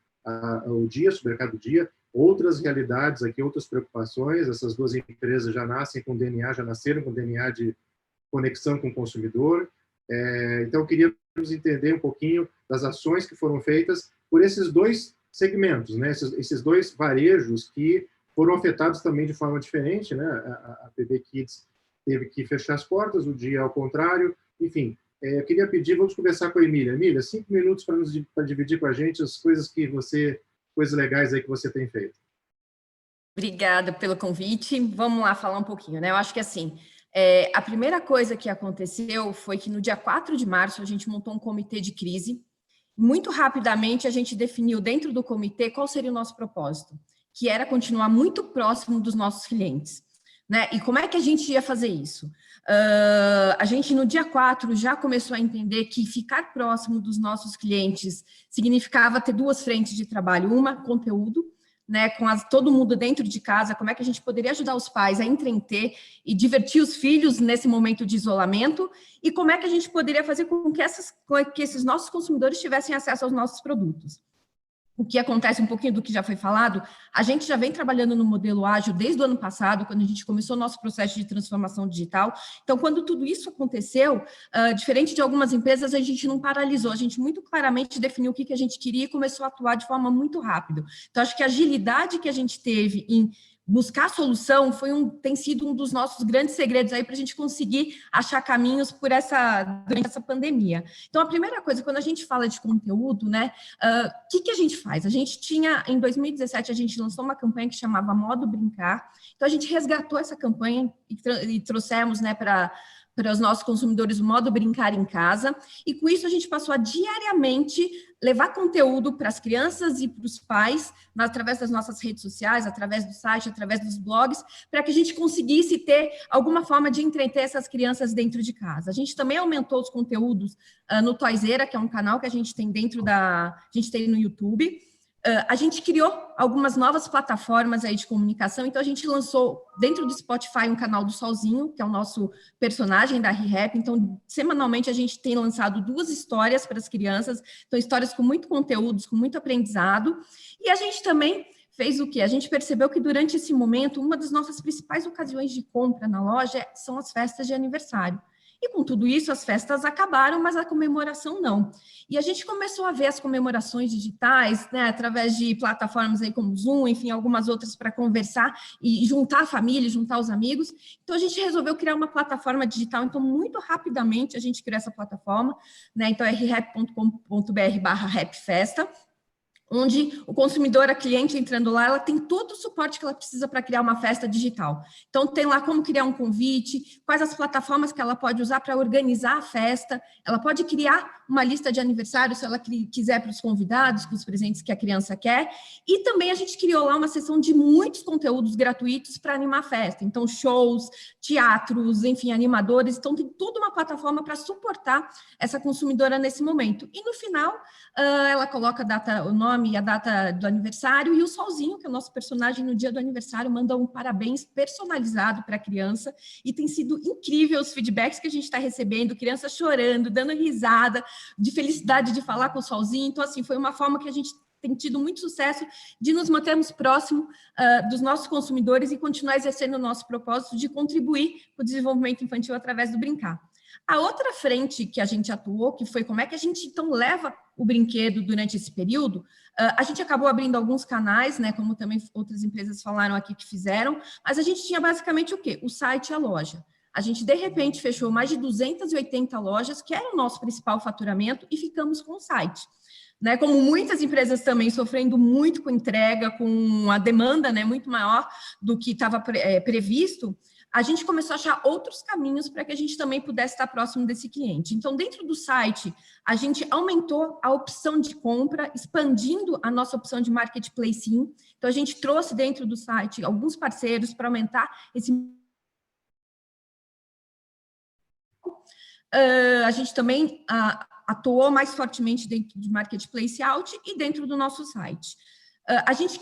o Dia, Supermercado Dia. Outras realidades aqui, outras preocupações. Essas duas empresas já nasceram com DNA de conexão com o consumidor. Então, queríamos entender um pouquinho das ações que foram feitas por esses dois segmentos, né? Esses dois varejos que foram afetados também de forma diferente, né? A PB Kids teve que fechar as portas, o Dia ao contrário. Enfim, eu queria pedir, vamos começar com a Emília. Emília, 5 minutos para dividir com a gente as coisas legais aí que você tem feito. Obrigada pelo convite. Vamos lá falar um pouquinho, né? Eu acho que assim, a primeira coisa que aconteceu foi que no dia 4 de março a gente montou um comitê de crise. Muito rapidamente a gente definiu dentro do comitê qual seria o nosso propósito, que era continuar muito próximo dos nossos clientes, né? E como é que a gente ia fazer isso? A gente no dia 4 já começou a entender que ficar próximo dos nossos clientes significava ter duas frentes de trabalho, uma, conteúdo, né, com todo mundo dentro de casa, como é que a gente poderia ajudar os pais a entreter e divertir os filhos nesse momento de isolamento, e como é que a gente poderia fazer com que esses nossos consumidores tivessem acesso aos nossos produtos. O que acontece um pouquinho do que já foi falado, a gente já vem trabalhando no modelo ágil desde o ano passado, quando a gente começou o nosso processo de transformação digital. Então, quando tudo isso aconteceu, diferente de algumas empresas, a gente não paralisou, a gente muito claramente definiu o que a gente queria e começou a atuar de forma muito rápida. Então, acho que a agilidade que a gente teve em buscar solução tem sido um dos nossos grandes segredos aí para a gente conseguir achar caminhos durante essa pandemia. Então, a primeira coisa, quando a gente fala de conteúdo, né, o que a gente faz? A gente tinha, em 2017, a gente lançou uma campanha que chamava Modo Brincar. Então, a gente resgatou essa campanha e trouxemos, né, para os nossos consumidores o modo brincar em casa, e com isso a gente passou a diariamente levar conteúdo para as crianças e para os pais, através das nossas redes sociais, através do site, através dos blogs, para que a gente conseguisse ter alguma forma de entreter essas crianças dentro de casa. A gente também aumentou os conteúdos no Toyzera, que é um canal que a gente tem a gente tem no YouTube. A gente criou algumas novas plataformas aí de comunicação, então a gente lançou dentro do Spotify um canal do Solzinho, que é o nosso personagem da ReHap. Então, semanalmente a gente tem lançado 2 histórias para as crianças, então histórias com muito conteúdo, com muito aprendizado. E a gente também fez o quê? A gente percebeu que durante esse momento, uma das nossas principais ocasiões de compra na loja são as festas de aniversário. E com tudo isso, as festas acabaram, mas a comemoração não. E a gente começou a ver as comemorações digitais, né, através de plataformas aí como Zoom, enfim, algumas outras para conversar e juntar a família, juntar os amigos. Então, a gente resolveu criar uma plataforma digital. Então, muito rapidamente, a gente criou essa plataforma, né? Então, é rehap.com.br/rapfesta, onde o consumidor, a cliente entrando lá, ela tem todo o suporte que ela precisa para criar uma festa digital. Então, tem lá como criar um convite, quais as plataformas que ela pode usar para organizar a festa, ela pode criar uma lista de aniversário, se ela quiser, para os convidados, com os presentes que a criança quer, e também a gente criou lá uma seção de muitos conteúdos gratuitos para animar a festa, então shows, teatros, enfim, animadores, então tem toda uma plataforma para suportar essa consumidora nesse momento. E no final, ela coloca a data, o nome e a data do aniversário, e o Solzinho, que é o nosso personagem, no dia do aniversário, manda um parabéns personalizado para a criança, e tem sido incrível os feedbacks que a gente está recebendo, criança chorando, dando risada, de felicidade de falar com o Solzinho. Então, assim, foi uma forma que a gente tem tido muito sucesso de nos mantermos próximo dos nossos consumidores e continuar exercendo o nosso propósito de contribuir para o desenvolvimento infantil através do brincar. A outra frente que a gente atuou, que foi como é que a gente, então, leva o brinquedo durante esse período, a gente acabou abrindo alguns canais, né, como também outras empresas falaram aqui que fizeram, mas a gente tinha basicamente o quê? O site e a loja. A gente, de repente, fechou mais de 280 lojas, que era o nosso principal faturamento, e ficamos com o site. Né, como muitas empresas também sofrendo muito com entrega, com a demanda, né, muito maior do que estava previsto, a gente começou a achar outros caminhos para que a gente também pudesse estar próximo desse cliente. Então, dentro do site, a gente aumentou a opção de compra, expandindo a nossa opção de marketplace. Então, a gente trouxe dentro do site alguns parceiros para aumentar esse... A gente também atuou mais fortemente dentro de Marketplace Out e dentro do nosso site. A gente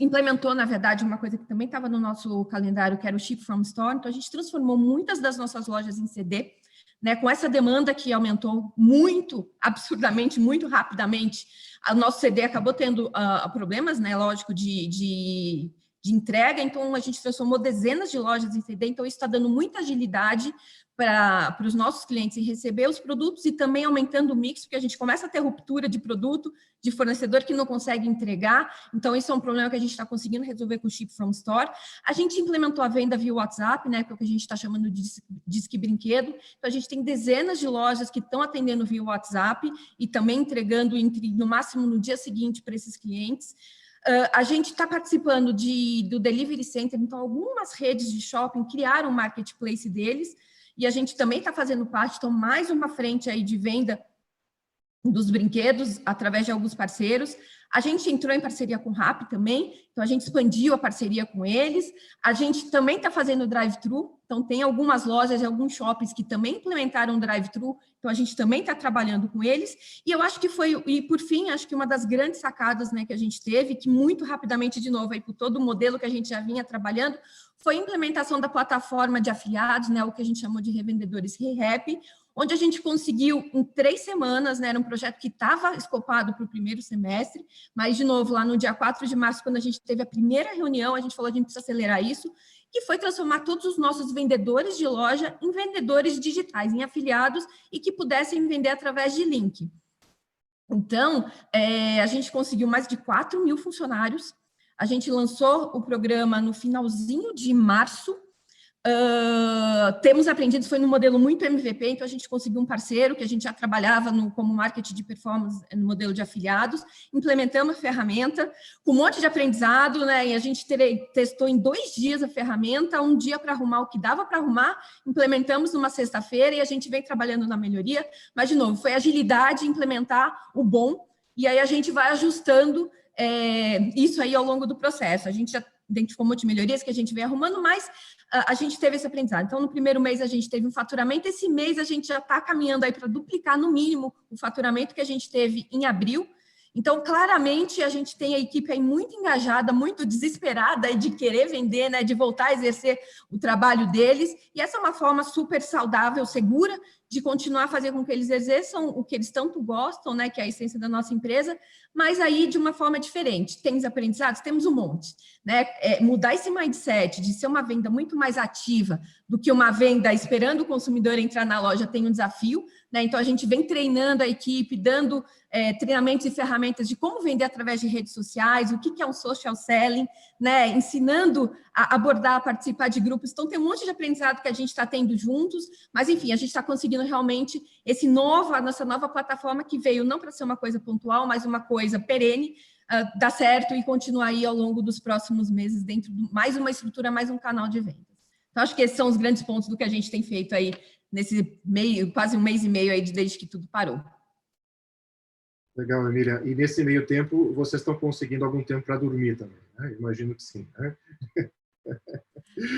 implementou, na verdade, uma coisa que também estava no nosso calendário, que era o Ship from Store. Então, a gente transformou muitas das nossas lojas em CD, né? Com essa demanda que aumentou muito, absurdamente, muito rapidamente. O nosso CD acabou tendo problemas, né? Lógico, de entrega. Então, a gente transformou dezenas de lojas em CD. Então, isso está dando muita agilidade para os nossos clientes em receber os produtos e também aumentando o mix, porque a gente começa a ter ruptura de produto, de fornecedor que não consegue entregar. Então, isso é um problema que a gente está conseguindo resolver com o Ship from Store. A gente implementou a venda via WhatsApp, né, que é o que a gente está chamando de Disque Brinquedo. Então, a gente tem dezenas de lojas que estão atendendo via WhatsApp e também entregando no máximo no dia seguinte para esses clientes. A gente está participando do Delivery Center, então algumas redes de shopping criaram um marketplace deles, e a gente também está fazendo parte, então mais uma frente aí de venda dos brinquedos através de alguns parceiros. A gente entrou em parceria com o Rappi também, então a gente expandiu a parceria com eles. A gente também está fazendo drive-thru, então tem algumas lojas e alguns shoppings que também implementaram drive-thru, então a gente também está trabalhando com eles. E eu acho que por fim, acho que uma das grandes sacadas, né, que a gente teve, que muito rapidamente, de novo, aí por todo o modelo que a gente já vinha trabalhando, foi a implementação da plataforma de afiliados, né, o que a gente chamou de revendedores ReHap, onde a gente conseguiu, em 3 semanas, né, era um projeto que estava escopado para o primeiro semestre, mas, de novo, lá no dia 4 de março, quando a gente teve a primeira reunião, a gente falou que a gente precisa acelerar isso, que foi transformar todos os nossos vendedores de loja em vendedores digitais, em afiliados, e que pudessem vender através de link. Então, a gente conseguiu mais de 4.000 funcionários. A gente lançou o programa no finalzinho de março. Temos aprendido, foi num modelo muito MVP, então a gente conseguiu um parceiro que a gente já trabalhava como marketing de performance no modelo de afiliados, implementamos a ferramenta com um monte de aprendizado, né? E a gente testou em 2 dias a ferramenta, um dia para arrumar o que dava para arrumar, implementamos numa sexta-feira e a gente vem trabalhando na melhoria, mas, de novo, foi agilidade implementar o bom, e aí a gente vai ajustando isso aí ao longo do processo. A gente já identificou um monte de melhorias que a gente vem arrumando, mas a gente teve esse aprendizado. Então, no primeiro mês, a gente teve um faturamento. Esse mês, a gente já está caminhando aí para duplicar, no mínimo, o faturamento que a gente teve em abril. Então, claramente, a gente tem a equipe aí muito engajada, muito desesperada de querer vender, né, de voltar a exercer o trabalho deles. E essa é uma forma super saudável, segura, de continuar a fazer com que eles exerçam o que eles tanto gostam, né, que é a essência da nossa empresa, mas aí de uma forma diferente. Temos aprendizados? Temos um monte, né? Mudar esse mindset de ser uma venda muito mais ativa do que uma venda esperando o consumidor entrar na loja tem um desafio, né? Então, a gente vem treinando a equipe, dando treinamentos e ferramentas de como vender através de redes sociais, o que é um social selling, né? Ensinando a abordar, a participar de grupos. Então, tem um monte de aprendizado que a gente está tendo juntos, mas, enfim, a gente está conseguindo realmente a nossa nova plataforma que veio não para ser uma coisa pontual, mas uma coisa perene, dar certo e continuar aí ao longo dos próximos meses dentro de mais uma estrutura, mais um canal de vendas. Então, acho que esses são os grandes pontos do que a gente tem feito aí nesse quase um mês e meio aí desde que tudo parou. Legal, Emília. E nesse meio tempo, vocês estão conseguindo algum tempo para dormir também, né? Imagino que sim, né?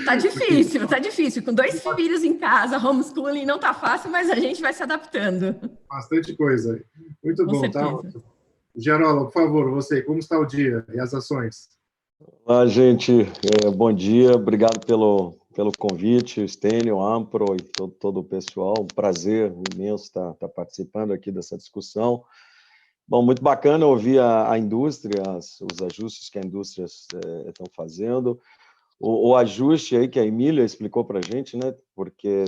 Tá difícil. Com 2 filhos em casa, homeschooling não tá fácil, mas a gente vai se adaptando. Bastante coisa aí. Muito Com bom, certeza. tá ótimo. Gerola, por favor, você, como está o dia e as ações? Olá, gente. Bom dia. Obrigado pelo convite, Stênio, Ampro e todo o pessoal. Um prazer imenso estar participando aqui dessa discussão. Bom, muito bacana ouvir a indústria, os ajustes que a indústria estão fazendo. O ajuste aí que a Emília explicou para a gente, né? Porque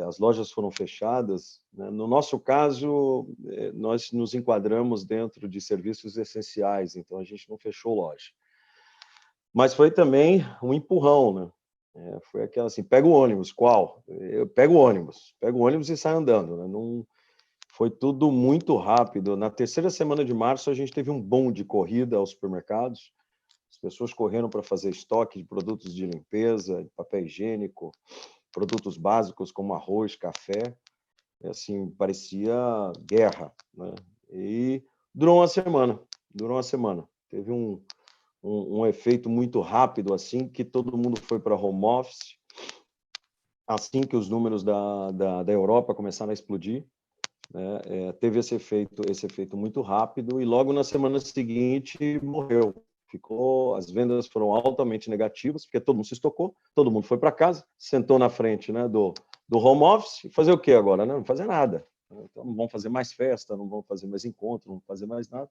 as lojas foram fechadas, né? No nosso caso, nós nos enquadramos dentro de serviços essenciais, então a gente não fechou loja. Mas foi também um empurrão, né? Foi aquela assim, pega o ônibus, qual? Eu pego o ônibus e saio andando, né? Não, foi tudo muito rápido. Na terceira semana de março, a gente teve um boom de corrida aos supermercados, as pessoas correram para fazer estoque de produtos de limpeza, de papel higiênico, produtos básicos como arroz, café, assim, parecia guerra, né? E durou uma semana. Teve um efeito muito rápido, assim, que todo mundo foi para home office, assim que os números da Europa começaram a explodir, né, teve esse efeito muito rápido e logo na semana seguinte morreu. As vendas foram altamente negativas, porque todo mundo se estocou, todo mundo foi para casa, sentou na frente, né, do home office, e fazer o quê agora? Não fazer nada. Então, não vão fazer mais festa, não vão fazer mais encontro, não vão fazer mais nada.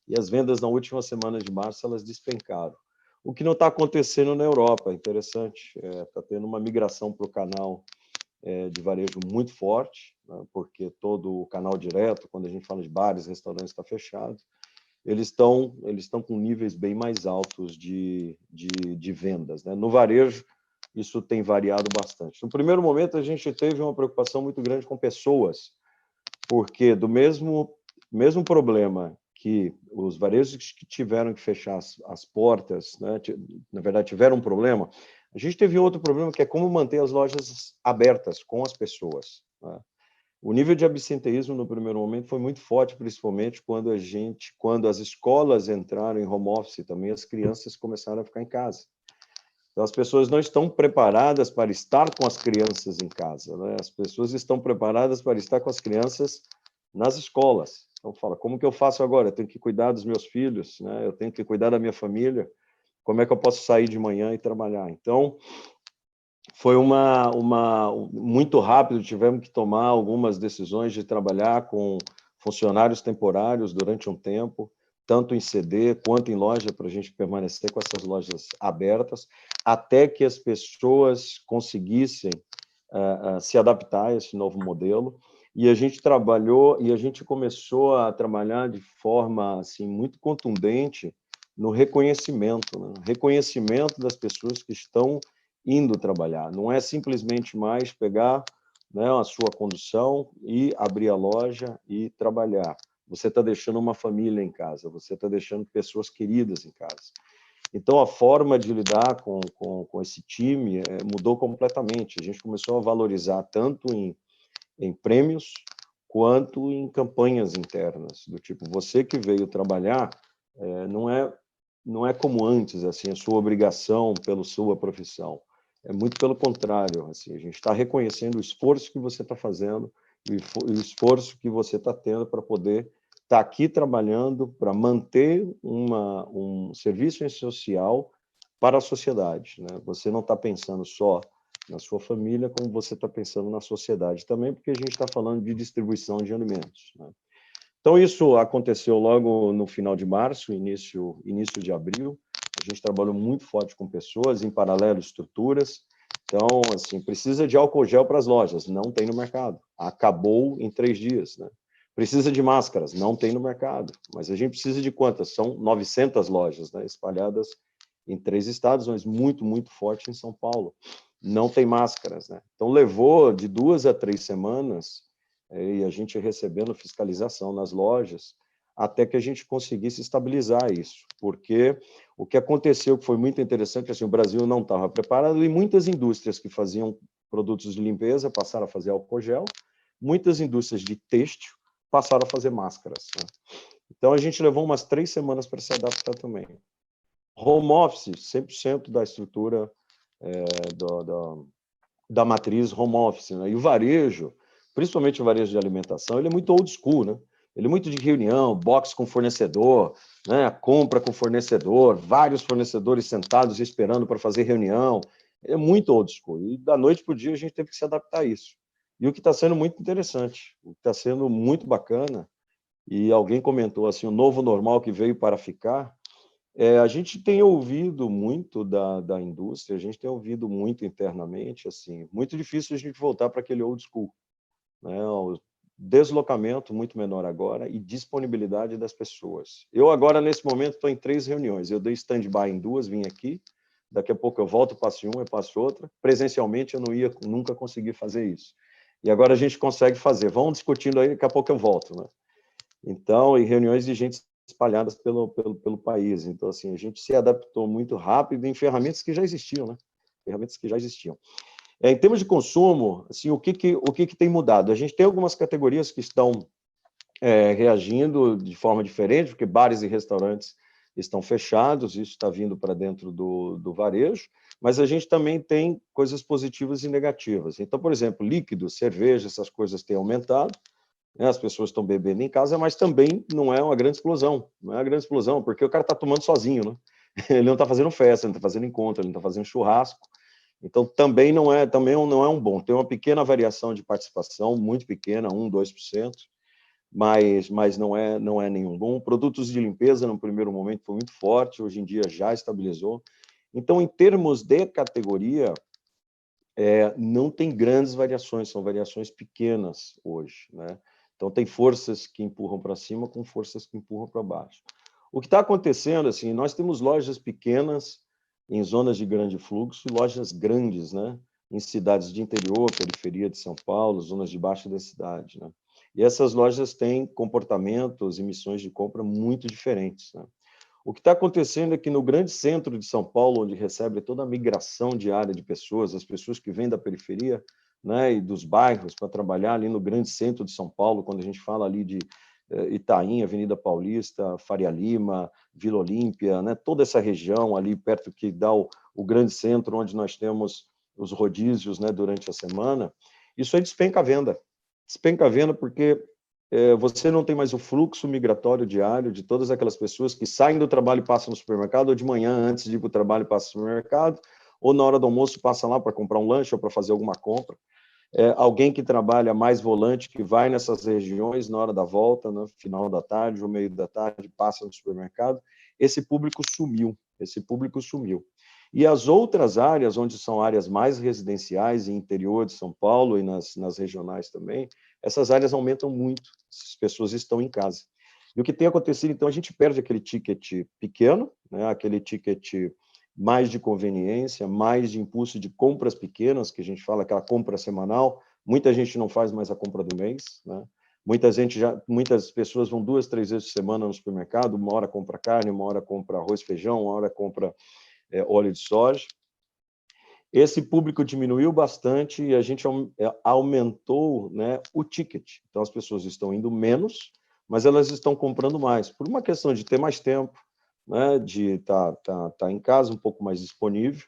E as vendas na última semana de março, elas despencaram. O que não está acontecendo na Europa, interessante, está tendo uma migração para o canal de varejo muito forte, né, porque todo o canal direto, quando a gente fala de bares, restaurantes, está fechado. Eles estão com níveis bem mais altos de vendas, né? No varejo, isso tem variado bastante. No primeiro momento, a gente teve uma preocupação muito grande com pessoas, porque do mesmo problema que os varejos que tiveram que fechar as portas, né, na verdade, tiveram um problema, a gente teve outro problema, que é como manter as lojas abertas com as pessoas, né? O nível de absenteísmo no primeiro momento foi muito forte, principalmente quando as escolas entraram em home office, também as crianças começaram a ficar em casa. Então, as pessoas não estão preparadas para estar com as crianças em casa, né? As pessoas estão preparadas para estar com as crianças nas escolas. Então, fala, como que eu faço agora? Eu tenho que cuidar dos meus filhos, né? Eu tenho que cuidar da minha família. Como é que eu posso sair de manhã e trabalhar? Então, foi muito rápido, tivemos que tomar algumas decisões de trabalhar com funcionários temporários durante um tempo, tanto em CD quanto em loja, para a gente permanecer com essas lojas abertas, até que as pessoas conseguissem se adaptar a esse novo modelo. E a gente começou a trabalhar de forma assim, muito contundente no reconhecimento, né? Reconhecimento das pessoas que estão indo trabalhar. Não é simplesmente mais pegar, né, a sua condução e abrir a loja e trabalhar. Você está deixando uma família em casa, você está deixando pessoas queridas em casa. Então, a forma de lidar com esse time mudou completamente. A gente começou a valorizar tanto em prêmios quanto em campanhas internas, do tipo, você que veio trabalhar, não é como antes, assim, a sua obrigação pela sua profissão. É muito pelo contrário, assim, a gente está reconhecendo o esforço que você está fazendo e o esforço que você está tendo para poder estar aqui trabalhando para manter um serviço social para a sociedade, né? Você não está pensando só na sua família, como você está pensando na sociedade também, porque a gente está falando de distribuição de alimentos, né? Então, isso aconteceu logo no final de março, início de abril. A gente trabalhou muito forte com pessoas, em paralelo, estruturas. Então, assim, precisa de álcool gel para as lojas, não tem no mercado. Acabou em 3 dias, né? Precisa de máscaras, não tem no mercado. Mas a gente precisa de quantas? São 900 lojas, né, espalhadas em 3 estados, mas muito, muito forte em São Paulo. Não tem máscaras, né? Então, levou de 2 a 3 semanas e a gente recebendo fiscalização nas lojas, até que a gente conseguisse estabilizar isso, porque o que aconteceu, que foi muito interessante, assim, o Brasil não estava preparado, e muitas indústrias que faziam produtos de limpeza passaram a fazer álcool gel, muitas indústrias de têxtil passaram a fazer máscaras, né? Então, a gente levou umas 3 semanas para se adaptar também. Home office, 100% da estrutura da matriz home office, né? E o varejo, principalmente o varejo de alimentação, ele é muito old school, né? Ele é muito de reunião, box com fornecedor, né? Compra com fornecedor, vários fornecedores sentados esperando para fazer reunião. É muito old school. E da noite para o dia a gente teve que se adaptar a isso. E o que está sendo muito interessante, o que está sendo muito bacana, e alguém comentou assim, o novo normal que veio para ficar, a gente tem ouvido muito da indústria, a gente tem ouvido muito internamente, assim, muito difícil a gente voltar para aquele old school, né? O deslocamento muito menor agora e disponibilidade das pessoas. Eu agora, nesse momento, estou em 3 reuniões. Eu dei stand-by em 2, vim aqui, daqui a pouco eu volto, passo uma, eu passo outra. Presencialmente, eu não ia nunca conseguir fazer isso. E agora a gente consegue fazer. Vão discutindo aí, daqui a pouco eu volto, né? Então, em reuniões de gente espalhadas pelo país. Então, assim, a gente se adaptou muito rápido em ferramentas que já existiam, né? Ferramentas que já existiam. Em termos de consumo, assim, o que tem mudado? A gente tem algumas categorias que estão reagindo de forma diferente, porque bares e restaurantes estão fechados, isso está vindo para dentro do varejo, mas a gente também tem coisas positivas e negativas. Então, por exemplo, líquidos, cerveja, essas coisas têm aumentado, né? As pessoas estão bebendo em casa, mas também não é uma grande explosão, não é uma grande explosão, porque o cara está tomando sozinho, né? Ele não está fazendo festa, ele não está fazendo encontro, ele não está fazendo churrasco. Então, também não é um bom. Tem uma pequena variação de participação, muito pequena, 1%, 2%, mas não é nenhum bom. Produtos de limpeza, no primeiro momento, foi muito forte, hoje em dia já estabilizou. Então, em termos de categoria, não tem grandes variações, são variações pequenas hoje, né? Então, tem forças que empurram para cima com forças que empurram para baixo. O que está acontecendo, assim, nós temos lojas pequenas em zonas de grande fluxo e lojas grandes, né? Em cidades de interior, periferia de São Paulo, zonas de baixa densidade, né? E essas lojas têm comportamentos e missões de compra muito diferentes, né? O que está acontecendo é que no grande centro de São Paulo, onde recebe toda a migração diária de pessoas, as pessoas que vêm da periferia, né, e dos bairros para trabalhar ali no grande centro de São Paulo, quando a gente fala ali de Itaim, Avenida Paulista, Faria Lima, Vila Olímpia, né, toda essa região ali perto que dá o grande centro, onde nós temos os rodízios, né, durante a semana, isso aí despenca a venda porque você não tem mais o fluxo migratório diário de todas aquelas pessoas que saem do trabalho e passam no supermercado, ou de manhã, antes de ir para o trabalho, passam no supermercado, ou na hora do almoço passa lá para comprar um lanche ou para fazer alguma compra. Alguém que trabalha mais volante, que vai nessas regiões na hora da volta, no final da tarde ou meio da tarde, passa no supermercado, esse público sumiu. E as outras áreas, onde são áreas mais residenciais, em interior de São Paulo e nas regionais também, essas áreas aumentam muito, as pessoas estão em casa. E o que tem acontecido, então, a gente perde aquele ticket pequeno, né, aquele ticket mais de conveniência, mais de impulso de compras pequenas, que a gente fala, aquela compra semanal. Muita gente não faz mais a compra do mês, né? Muitas pessoas vão 2, 3 vezes por semana no supermercado, uma hora compra carne, uma hora compra arroz, feijão, uma hora compra óleo de soja. Esse público diminuiu bastante e a gente aumentou, né, o ticket. Então, as pessoas estão indo menos, mas elas estão comprando mais, por uma questão de ter mais tempo, né, de estar em casa um pouco mais disponível,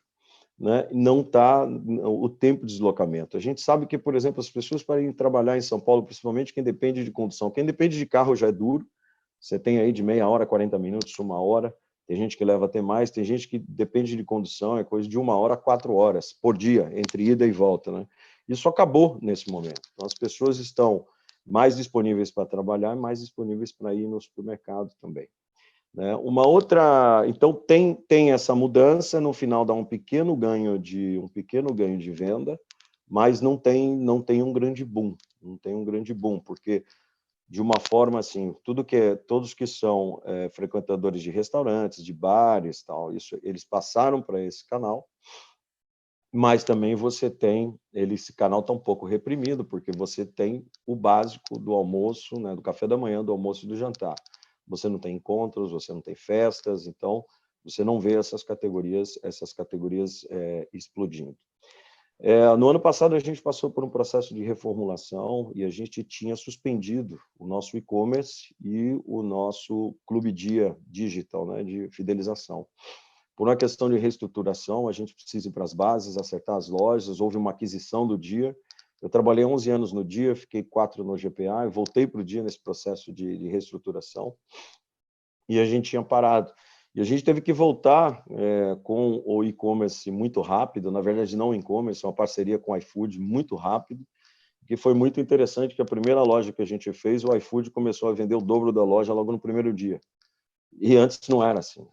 né, não está o tempo de deslocamento. A gente sabe que, por exemplo, as pessoas para irem trabalhar em São Paulo, principalmente quem depende de condução, quem depende de carro já é duro, você tem aí de meia hora, 40 minutos, 1 hora, tem gente que leva até mais, tem gente que depende de condução, é coisa de 1 hora a 4 horas por dia, entre ida e volta, né? Isso acabou nesse momento. Então, as pessoas estão mais disponíveis para trabalhar e mais disponíveis para ir no supermercado também, né? Uma outra, então tem essa mudança, no final dá um pequeno ganho de venda, mas não tem um grande boom, porque de uma forma assim, todos que são frequentadores de restaurantes, de bares, tal, isso eles passaram para esse canal, mas também esse canal está um pouco reprimido, porque você tem o básico do almoço, né, do café da manhã, do almoço e do jantar. Você não tem encontros, você não tem festas, então você não vê essas categorias explodindo. No ano passado, a gente passou por um processo de reformulação e a gente tinha suspendido o nosso e-commerce e o nosso Clube Dia Digital, né, de fidelização. Por uma questão de reestruturação, a gente precisa ir para as bases, acertar as lojas, houve uma aquisição do Dia. Eu trabalhei 11 anos no Dia, fiquei 4 no GPA, e voltei para o Dia nesse processo de reestruturação, e a gente tinha parado. E a gente teve que voltar com o e-commerce muito rápido, na verdade não e-commerce, uma parceria com o iFood muito rápido, que foi muito interessante, que a primeira loja que a gente fez, o iFood começou a vender o dobro da loja logo no primeiro dia. E antes não era assim.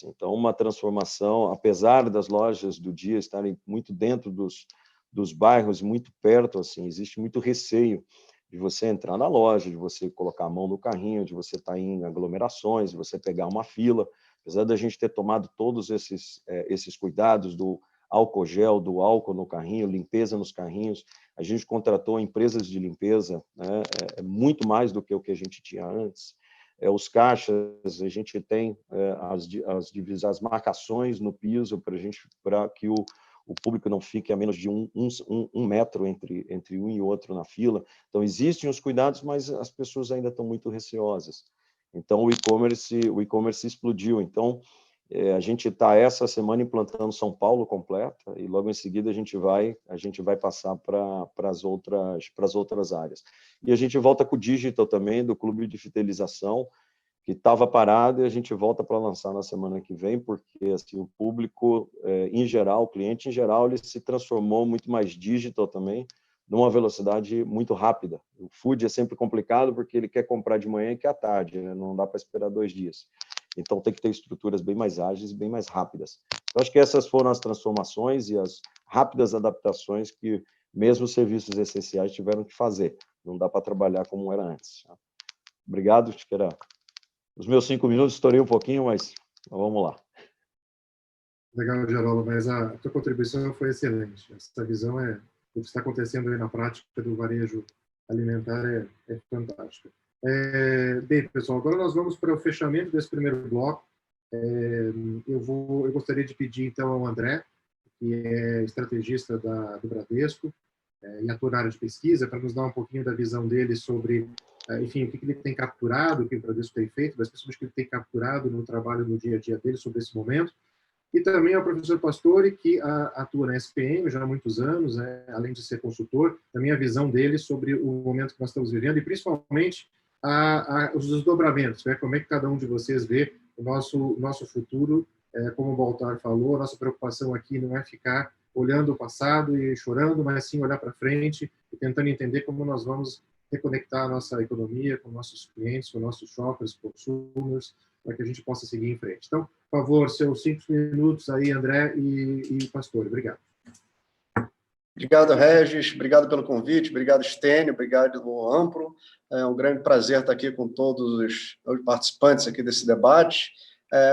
Então, uma transformação, apesar das lojas do Dia estarem muito dentro dos bairros, muito perto, assim, existe muito receio de você entrar na loja, de você colocar a mão no carrinho, de você estar em aglomerações, de você pegar uma fila. Apesar da gente ter tomado todos esses cuidados do álcool gel, do álcool no carrinho, limpeza nos carrinhos, a gente contratou empresas de limpeza, né, muito mais do que o que a gente tinha antes. Os caixas, a gente tem as marcações no piso para que o público não fique a menos de um metro entre um e outro na fila. Então, existem os cuidados, mas as pessoas ainda estão muito receosas. Então, o e-commerce explodiu. Então, A gente está essa semana implantando São Paulo completa e logo em seguida a gente vai passar para as outras áreas. E a gente volta com o digital também, do Clube de Fidelização, que estava parado, e a gente volta para lançar na semana que vem, porque assim, o público, em geral, o cliente em geral, ele se transformou muito mais digital também, numa velocidade muito rápida. O food é sempre complicado, porque ele quer comprar de manhã e quer à tarde, né? Não dá para esperar 2 dias. Então, tem que ter estruturas bem mais ágeis e bem mais rápidas. Eu acho que essas foram as transformações e as rápidas adaptações que mesmo os serviços essenciais tiveram que fazer. Não dá para trabalhar como era antes. Obrigado, acho que era os meus 5 minutos, estourei um pouquinho, mas vamos lá. Legal, Geraldo, mas a tua contribuição foi excelente. Essa visão o que está acontecendo aí na prática do varejo alimentar é fantástica. Bem, pessoal, agora nós vamos para o fechamento desse primeiro bloco. Eu gostaria de pedir, então, ao André, que é estrategista do Bradesco e atua na área de pesquisa, para nos dar um pouquinho da visão dele sobre, enfim, o que ele tem capturado, o que o Bradesco tem feito, das pessoas que ele tem capturado no trabalho, no dia a dia dele sobre esse momento. E também ao professor Pastore, que atua na SPM já há muitos anos, além de ser consultor, também a visão dele sobre o momento que nós estamos vivendo e, principalmente, os desdobramentos, né? Como é que cada um de vocês vê o nosso futuro, como o Baltar falou, a nossa preocupação aqui não é ficar olhando o passado e chorando, mas sim olhar para frente e tentando entender como nós vamos reconectar a nossa economia com nossos clientes, com nossos shoppers, consumers, para que a gente possa seguir em frente. Então, por favor, seus 5 minutos aí, André e Pastore. Obrigado. Obrigado, Regis. Obrigado pelo convite. Obrigado, Stênio. Obrigado, Ampro. É um grande prazer estar aqui com todos os participantes aqui desse debate.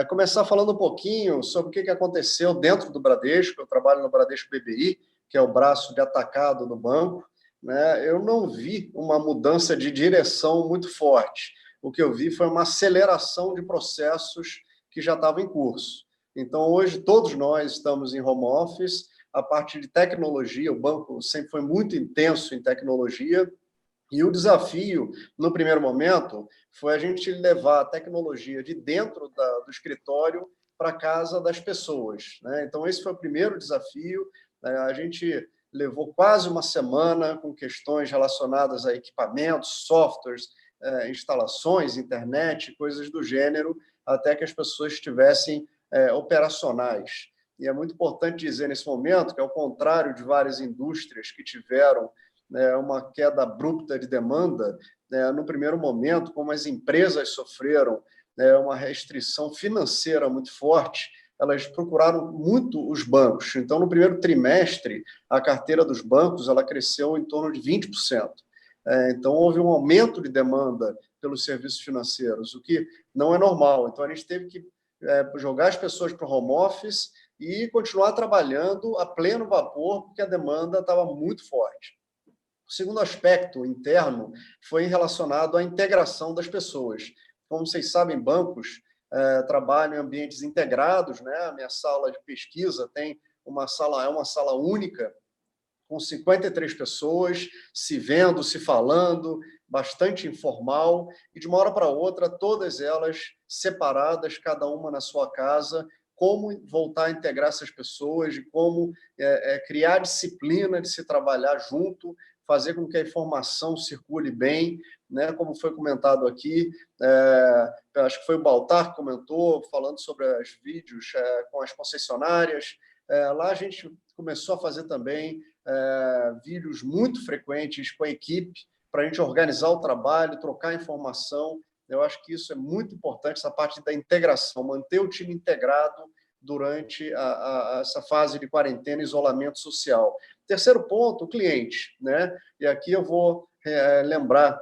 Começar falando um pouquinho sobre o que aconteceu dentro do Bradesco. Eu trabalho no Bradesco BBI, que é o braço de atacado do banco, né? Eu não vi uma mudança de direção muito forte. O que eu vi foi uma aceleração de processos que já estavam em curso. Então, hoje, todos nós estamos em home office. A parte de tecnologia, o banco sempre foi muito intenso em tecnologia, e o desafio, no primeiro momento, foi a gente levar a tecnologia de dentro do escritório para a casa das pessoas, né? Então, esse foi o primeiro desafio. A gente levou quase uma semana com questões relacionadas a equipamentos, softwares, instalações, internet, coisas do gênero, até que as pessoas estivessem operacionais. E é muito importante dizer nesse momento que, ao contrário de várias indústrias que tiveram uma queda abrupta de demanda, no primeiro momento, como as empresas sofreram uma restrição financeira muito forte, elas procuraram muito os bancos. Então, no primeiro trimestre, a carteira dos bancos ela cresceu em torno de 20%. Então, houve um aumento de demanda pelos serviços financeiros, o que não é normal. Então, a gente teve que jogar as pessoas para o home office e continuar trabalhando a pleno vapor, porque a demanda estava muito forte. O segundo aspecto interno foi relacionado à integração das pessoas. Como vocês sabem, bancos trabalham em ambientes integrados, né? A minha sala de pesquisa tem uma sala única, com 53 pessoas, se vendo, se falando, bastante informal, e de uma hora para outra, todas elas separadas, cada uma na sua casa, como voltar a integrar essas pessoas, de como criar disciplina de se trabalhar junto, fazer com que a informação circule bem, né? Como foi comentado aqui, acho que foi o Baltar que comentou, falando sobre os vídeos com as concessionárias. Lá a gente começou a fazer também vídeos muito frequentes com a equipe, para a gente organizar o trabalho, trocar informação. Eu acho que isso é muito importante, essa parte da integração, manter o time integrado durante essa fase de quarentena e isolamento social. Terceiro ponto, o cliente, né? E aqui eu vou lembrar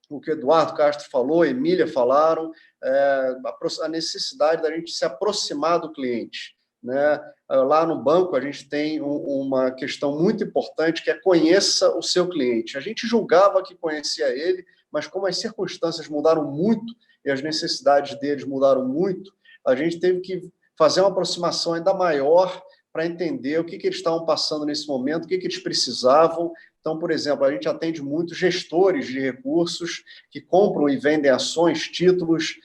o que Eduardo Castro falou, Emília falaram, a necessidade da gente se aproximar do cliente, né? Lá no banco, a gente tem uma questão muito importante, que é conheça o seu cliente. A gente julgava que conhecia ele, mas como as circunstâncias mudaram muito e as necessidades deles mudaram muito, a gente teve que fazer uma aproximação ainda maior para entender o que eles estavam passando nesse momento, o que eles precisavam. Então, Então, por exemplo, a gente atende muitos gestores de recursos que compram e vendem ações, títulos,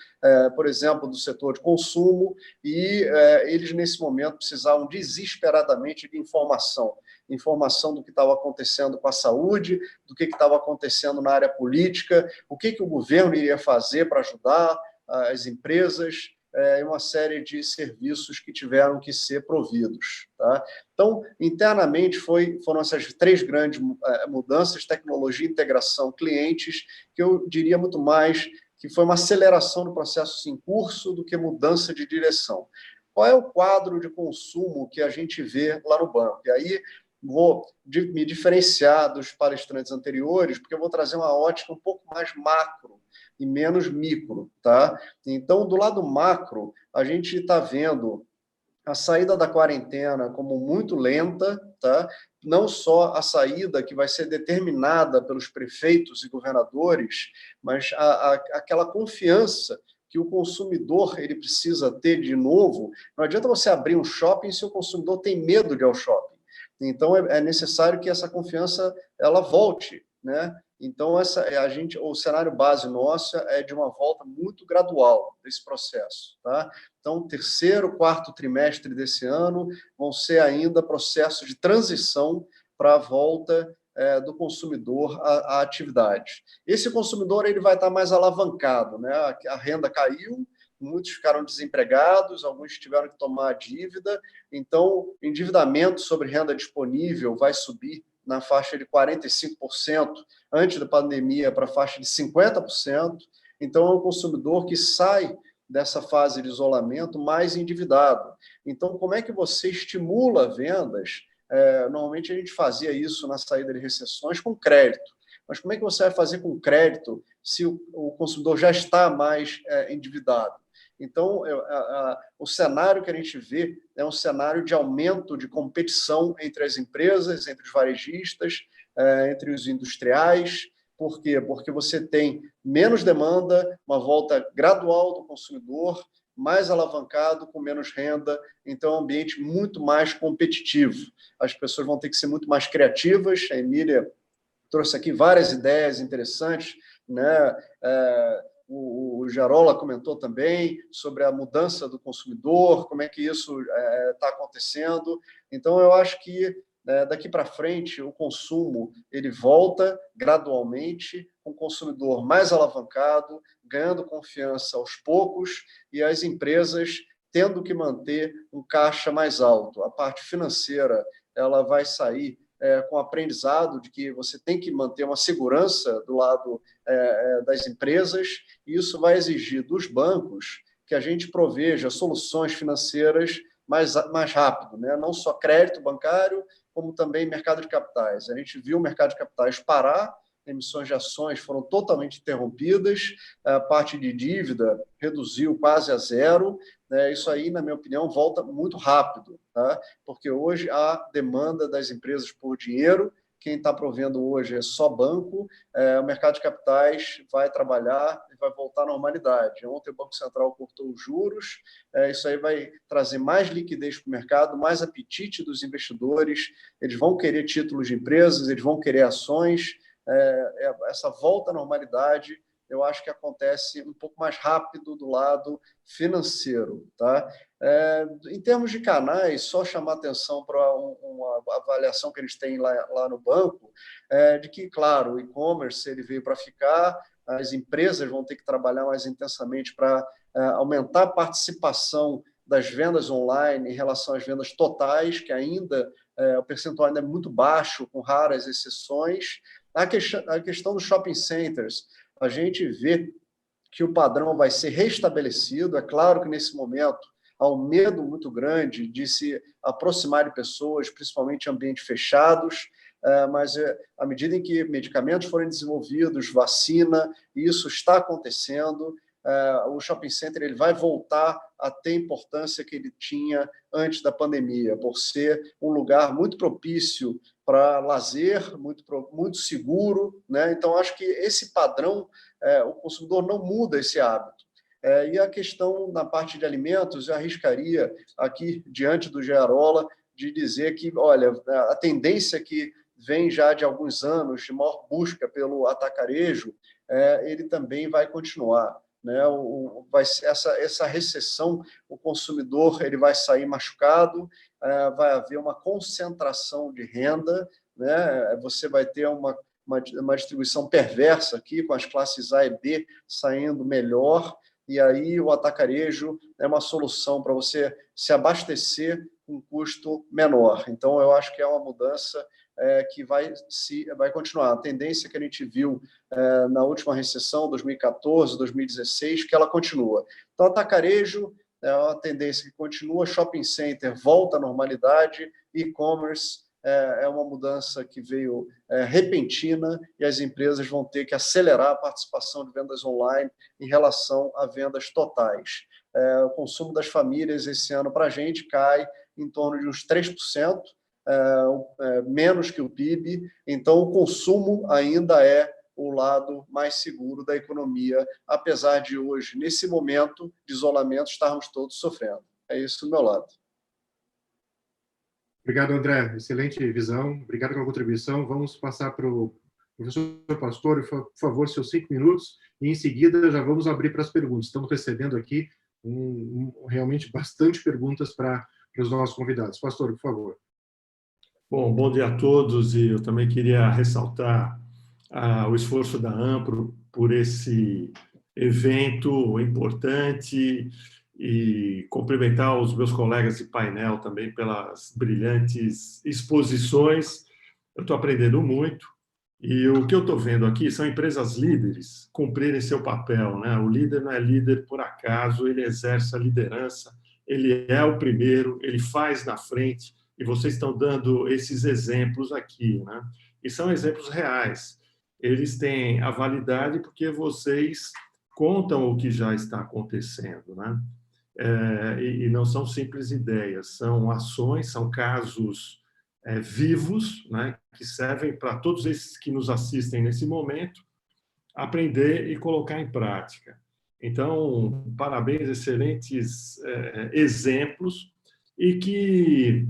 por exemplo, do setor de consumo, e eles, nesse momento, precisavam desesperadamente de informação do que estava acontecendo com a saúde, do que estava acontecendo na área política, o que o governo iria fazer para ajudar as empresas, e uma série de serviços que tiveram que ser providos. Tá? Então, internamente, foram essas 3 grandes mudanças: tecnologia, integração, clientes, que eu diria muito mais que foi uma aceleração do processo em curso do que mudança de direção. Qual é o quadro de consumo que a gente vê lá no banco? E aí vou me diferenciar dos palestrantes anteriores, porque eu vou trazer uma ótica um pouco mais macro e menos micro. Tá? Então, do lado macro, a gente está vendo a saída da quarentena como muito lenta, tá? Não só a saída que vai ser determinada pelos prefeitos e governadores, mas aquela confiança que o consumidor ele precisa ter de novo. Não adianta você abrir um shopping se o consumidor tem medo de ir ao shopping. Então, é necessário que essa confiança ela volte, né? Então, o cenário base nosso é de uma volta muito gradual desse processo. Tá? Então, 3º, 4º trimestre desse ano vão ser ainda processos de transição para a volta do consumidor à atividade. Esse consumidor ele vai estar mais alavancado, né? A renda caiu, muitos ficaram desempregados, alguns tiveram que tomar dívida, então, endividamento sobre renda disponível vai subir na faixa de 45%, antes da pandemia, para a faixa de 50%. Então, é um consumidor que sai dessa fase de isolamento mais endividado. Então, como é que você estimula vendas? Normalmente, a gente fazia isso na saída de recessões com crédito. Mas como é que você vai fazer com crédito se o consumidor já está mais endividado? Então, o cenário que a gente vê é um cenário de aumento de competição entre as empresas, entre os varejistas, entre os industriais. Por quê? Porque você tem menos demanda, uma volta gradual do consumidor, mais alavancado, com menos renda, então é um ambiente muito mais competitivo. As pessoas vão ter que ser muito mais criativas. A Emília trouxe aqui várias ideias interessantes, né? O Gerola comentou também sobre a mudança do consumidor, como é que isso está acontecendo. Então, eu acho que daqui para frente o consumo ele volta gradualmente, com o consumidor mais alavancado, ganhando confiança aos poucos, e as empresas tendo que manter um caixa mais alto. A parte financeira ela vai sair com o aprendizado de que você tem que manter uma segurança do lado das empresas, e isso vai exigir dos bancos que a gente proveja soluções financeiras mais rápido, né? Não só crédito bancário, como também mercado de capitais. A gente viu o mercado de capitais parar, emissões de ações foram totalmente interrompidas, a parte de dívida reduziu quase a zero. Isso aí, na minha opinião, volta muito rápido, tá? Porque hoje há demanda das empresas por dinheiro, quem está provendo hoje é só banco, o mercado de capitais vai trabalhar e vai voltar à normalidade. Ontem o Banco Central cortou os juros, isso aí vai trazer mais liquidez para o mercado, mais apetite dos investidores, eles vão querer títulos de empresas, eles vão querer ações. Essa volta à normalidade, eu acho que acontece um pouco mais rápido do lado financeiro. Tá? Em termos de canais, só chamar atenção para uma avaliação que eles têm lá no banco, de que, claro, o e-commerce ele veio para ficar, as empresas vão ter que trabalhar mais intensamente para aumentar a participação das vendas online em relação às vendas totais, que ainda o percentual ainda é muito baixo, com raras exceções. A questão dos shopping centers, a gente vê que o padrão vai ser restabelecido. É claro que, nesse momento, há um medo muito grande de se aproximar de pessoas, principalmente em ambientes fechados, mas à medida em que medicamentos forem desenvolvidos, vacina, isso está acontecendo, o shopping center ele vai voltar a ter a importância que ele tinha antes da pandemia, por ser um lugar muito propício para lazer, muito seguro, né? Então, acho que esse padrão, o consumidor não muda esse hábito. E a questão na parte de alimentos, eu arriscaria aqui, diante do Gerola, de dizer que, olha, a tendência que vem já de alguns anos de maior busca pelo atacarejo, ele também vai continuar, né? Vai ser essa recessão, o consumidor ele vai sair machucado, vai haver uma concentração de renda, né? Você vai ter uma distribuição perversa aqui, com as classes A e B saindo melhor, e aí o atacarejo é uma solução para você se abastecer com um custo menor. Então, eu acho que é uma mudança que vai continuar. A tendência que a gente viu na última recessão, 2014, 2016, que ela continua. Então, atacarejo é uma tendência que continua, shopping center volta à normalidade, e-commerce é uma mudança que veio repentina, e as empresas vão ter que acelerar a participação de vendas online em relação a vendas totais. O consumo das famílias esse ano para a gente cai em torno de uns 3%, menos que o PIB, então o consumo ainda é o lado mais seguro da economia, apesar de hoje, nesse momento de isolamento, estarmos todos sofrendo. É isso do meu lado. Obrigado, André. Excelente visão. Obrigado pela contribuição. Vamos passar para o professor Pastore, por favor, seus 5 minutos, e em seguida já vamos abrir para as perguntas. Estamos recebendo aqui realmente bastante perguntas para os nossos convidados. Pastore, por favor. Bom dia a todos, e eu também queria ressaltar o esforço da Ampro por esse evento importante e cumprimentar os meus colegas de painel também pelas brilhantes exposições. Eu estou aprendendo muito, e o que eu estou vendo aqui são empresas líderes cumprirem seu papel, né? O líder não é líder por acaso, ele exerce a liderança, ele é o primeiro, ele faz na frente, e vocês estão dando esses exemplos aqui, né? E são exemplos reais. Eles têm a validade porque vocês contam o que já está acontecendo, né? E não são simples ideias, são ações, são casos vivos, né? Que servem para todos esses que nos assistem nesse momento aprender e colocar em prática. Então, parabéns, excelentes exemplos, e que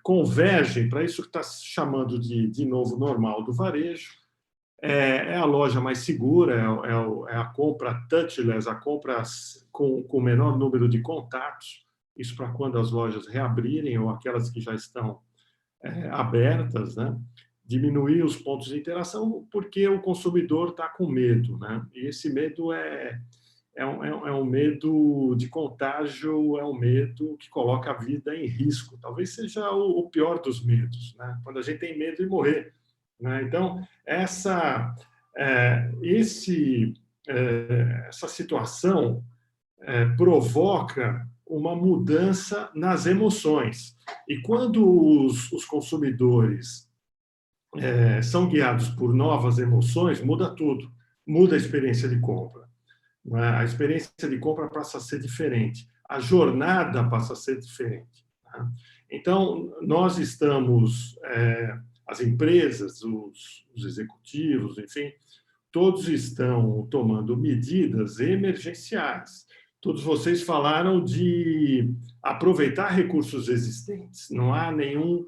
convergem para isso que está se chamando de novo normal do varejo. É a loja mais segura, é a compra touchless, a compra com o menor número de contatos, isso para quando as lojas reabrirem ou aquelas que já estão abertas, né? Diminuir os pontos de interação, porque o consumidor está com medo, né? E esse medo é um medo de contágio, é um medo que coloca a vida em risco. Talvez seja o pior dos medos, né? Quando a gente tem medo de morrer, né? Então, essa situação provoca uma mudança nas emoções. E quando os consumidores são guiados por novas emoções, muda tudo. Muda a experiência de compra. A experiência de compra passa a ser diferente. A jornada passa a ser diferente. Então, nós estamos, as empresas, os executivos, enfim, todos estão tomando medidas emergenciais. Todos vocês falaram de aproveitar recursos existentes. Não há nenhum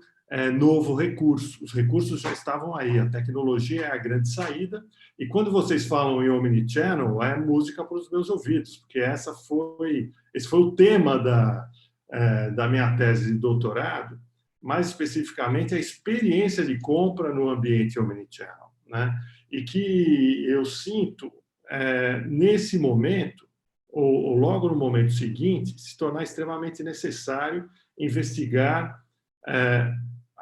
novo recurso. Os recursos já estavam aí. A tecnologia é a grande saída. E quando vocês falam em omnichannel, é música para os meus ouvidos, porque esse foi o tema da minha tese de doutorado, mais especificamente a experiência de compra no ambiente omnichannel, né? E que eu sinto, nesse momento, ou logo no momento seguinte, se tornar extremamente necessário investigar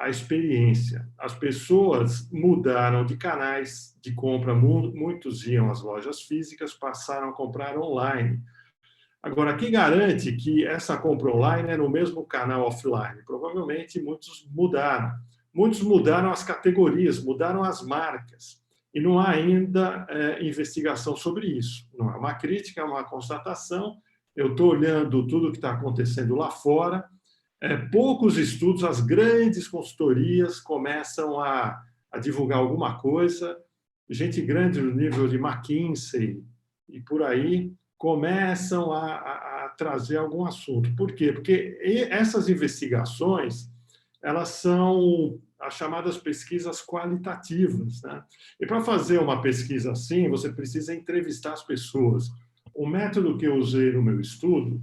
a experiência. As pessoas mudaram de canais de compra, muitos iam às lojas físicas, passaram a comprar online. Agora, quem garante que essa compra online é no mesmo canal offline? Provavelmente muitos mudaram. Muitos mudaram as categorias, mudaram as marcas. E não há ainda investigação sobre isso. Não é uma crítica, é uma constatação. Eu estou olhando tudo o que está acontecendo lá fora. Poucos estudos, as grandes consultorias começam a divulgar alguma coisa. Gente grande no nível de McKinsey e por aí começam a trazer algum assunto. Por quê? Porque essas investigações elas são as chamadas pesquisas qualitativas, né? E para fazer uma pesquisa assim, você precisa entrevistar as pessoas. O método que eu usei no meu estudo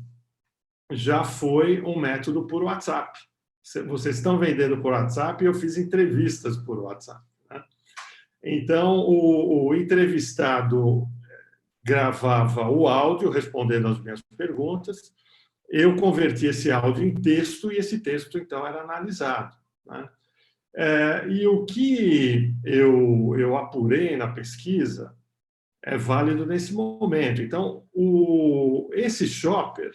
já foi um método por WhatsApp. Vocês estão vendendo por WhatsApp e eu fiz entrevistas por WhatsApp, né? Então, o entrevistado gravava o áudio respondendo as minhas perguntas, eu converti esse áudio em texto e esse texto, então, era analisado, né? E o que eu apurei na pesquisa é válido nesse momento. Então, esse shopper,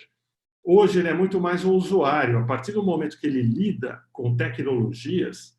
hoje, ele é muito mais um usuário. A partir do momento que ele lida com tecnologias,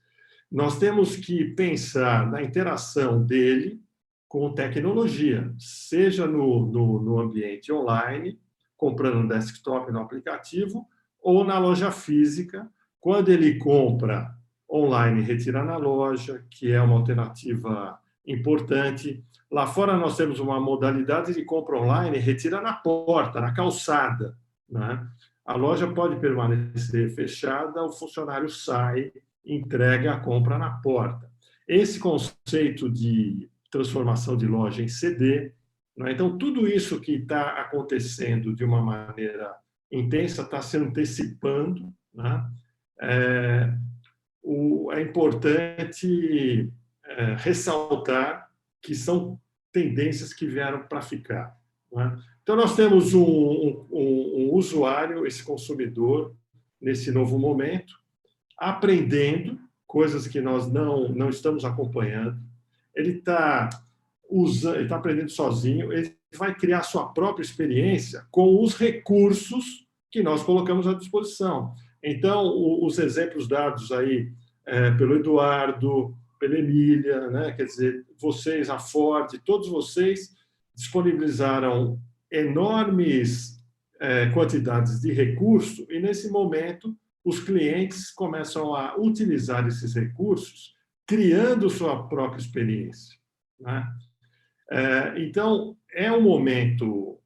nós temos que pensar na interação dele com tecnologia, seja no ambiente online, comprando no desktop, no aplicativo, ou na loja física, quando ele compra online, retira na loja, que é uma alternativa importante. Lá fora nós temos uma modalidade de compra online, retira na porta, na calçada, né? A loja pode permanecer fechada, o funcionário sai, entrega a compra na porta. Esse conceito de transformação de loja em CD, né? Então, tudo isso que está acontecendo de uma maneira intensa está se antecipando, né? É importante ressaltar que são tendências que vieram para ficar, né? Então, nós temos um usuário, esse consumidor, nesse novo momento, aprendendo coisas que nós não estamos acompanhando. Ele está aprendendo sozinho, ele vai criar sua própria experiência com os recursos que nós colocamos à disposição. Então, os exemplos dados aí pelo Eduardo, pela Emília, né? Quer dizer, vocês, a Ford, todos vocês disponibilizaram enormes quantidades de recurso e, nesse momento, os clientes começam a utilizar esses recursos, criando sua própria experiência, né? Então, é um momento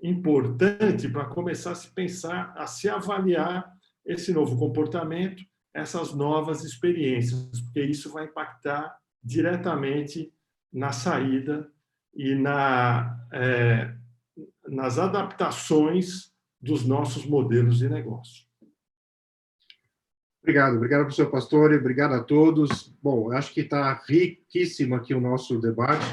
importante para começar a se pensar, a se avaliar esse novo comportamento, essas novas experiências, porque isso vai impactar diretamente na saída e nas adaptações dos nossos modelos de negócio. Obrigado, professor Pastore, obrigado a todos. Bom, acho que está riquíssimo aqui o nosso debate.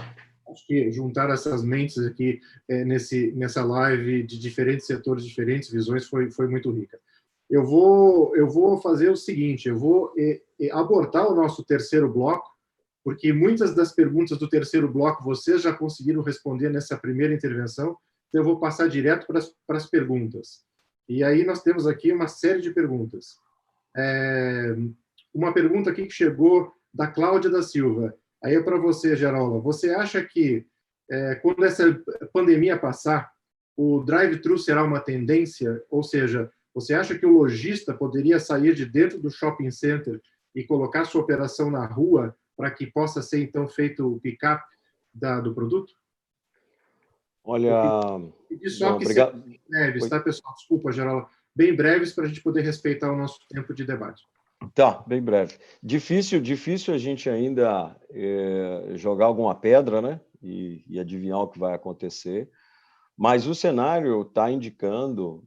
Acho que juntar essas mentes aqui nessa live de diferentes setores, diferentes visões, foi muito rica. Eu vou fazer o seguinte, eu vou abortar o nosso terceiro bloco, porque muitas das perguntas do terceiro bloco vocês já conseguiram responder nessa primeira intervenção, então eu vou passar direto para as perguntas. E aí nós temos aqui uma série de perguntas. Uma pergunta aqui que chegou da Cláudia da Silva. Aí é para você, Gerola. Você acha que, quando essa pandemia passar, o drive-thru será uma tendência? Ou seja, você acha que o lojista poderia sair de dentro do shopping center e colocar sua operação na rua para que possa ser, então, feito o pick-up do produto? Olha... Só que obrigado. Bem breves, tá, pessoal? Desculpa, Gerola. Bem breves para a gente poder respeitar o nosso tempo de debate. Tá, bem breve. Difícil a gente ainda jogar alguma pedra, né? E adivinhar o que vai acontecer. Mas o cenário está indicando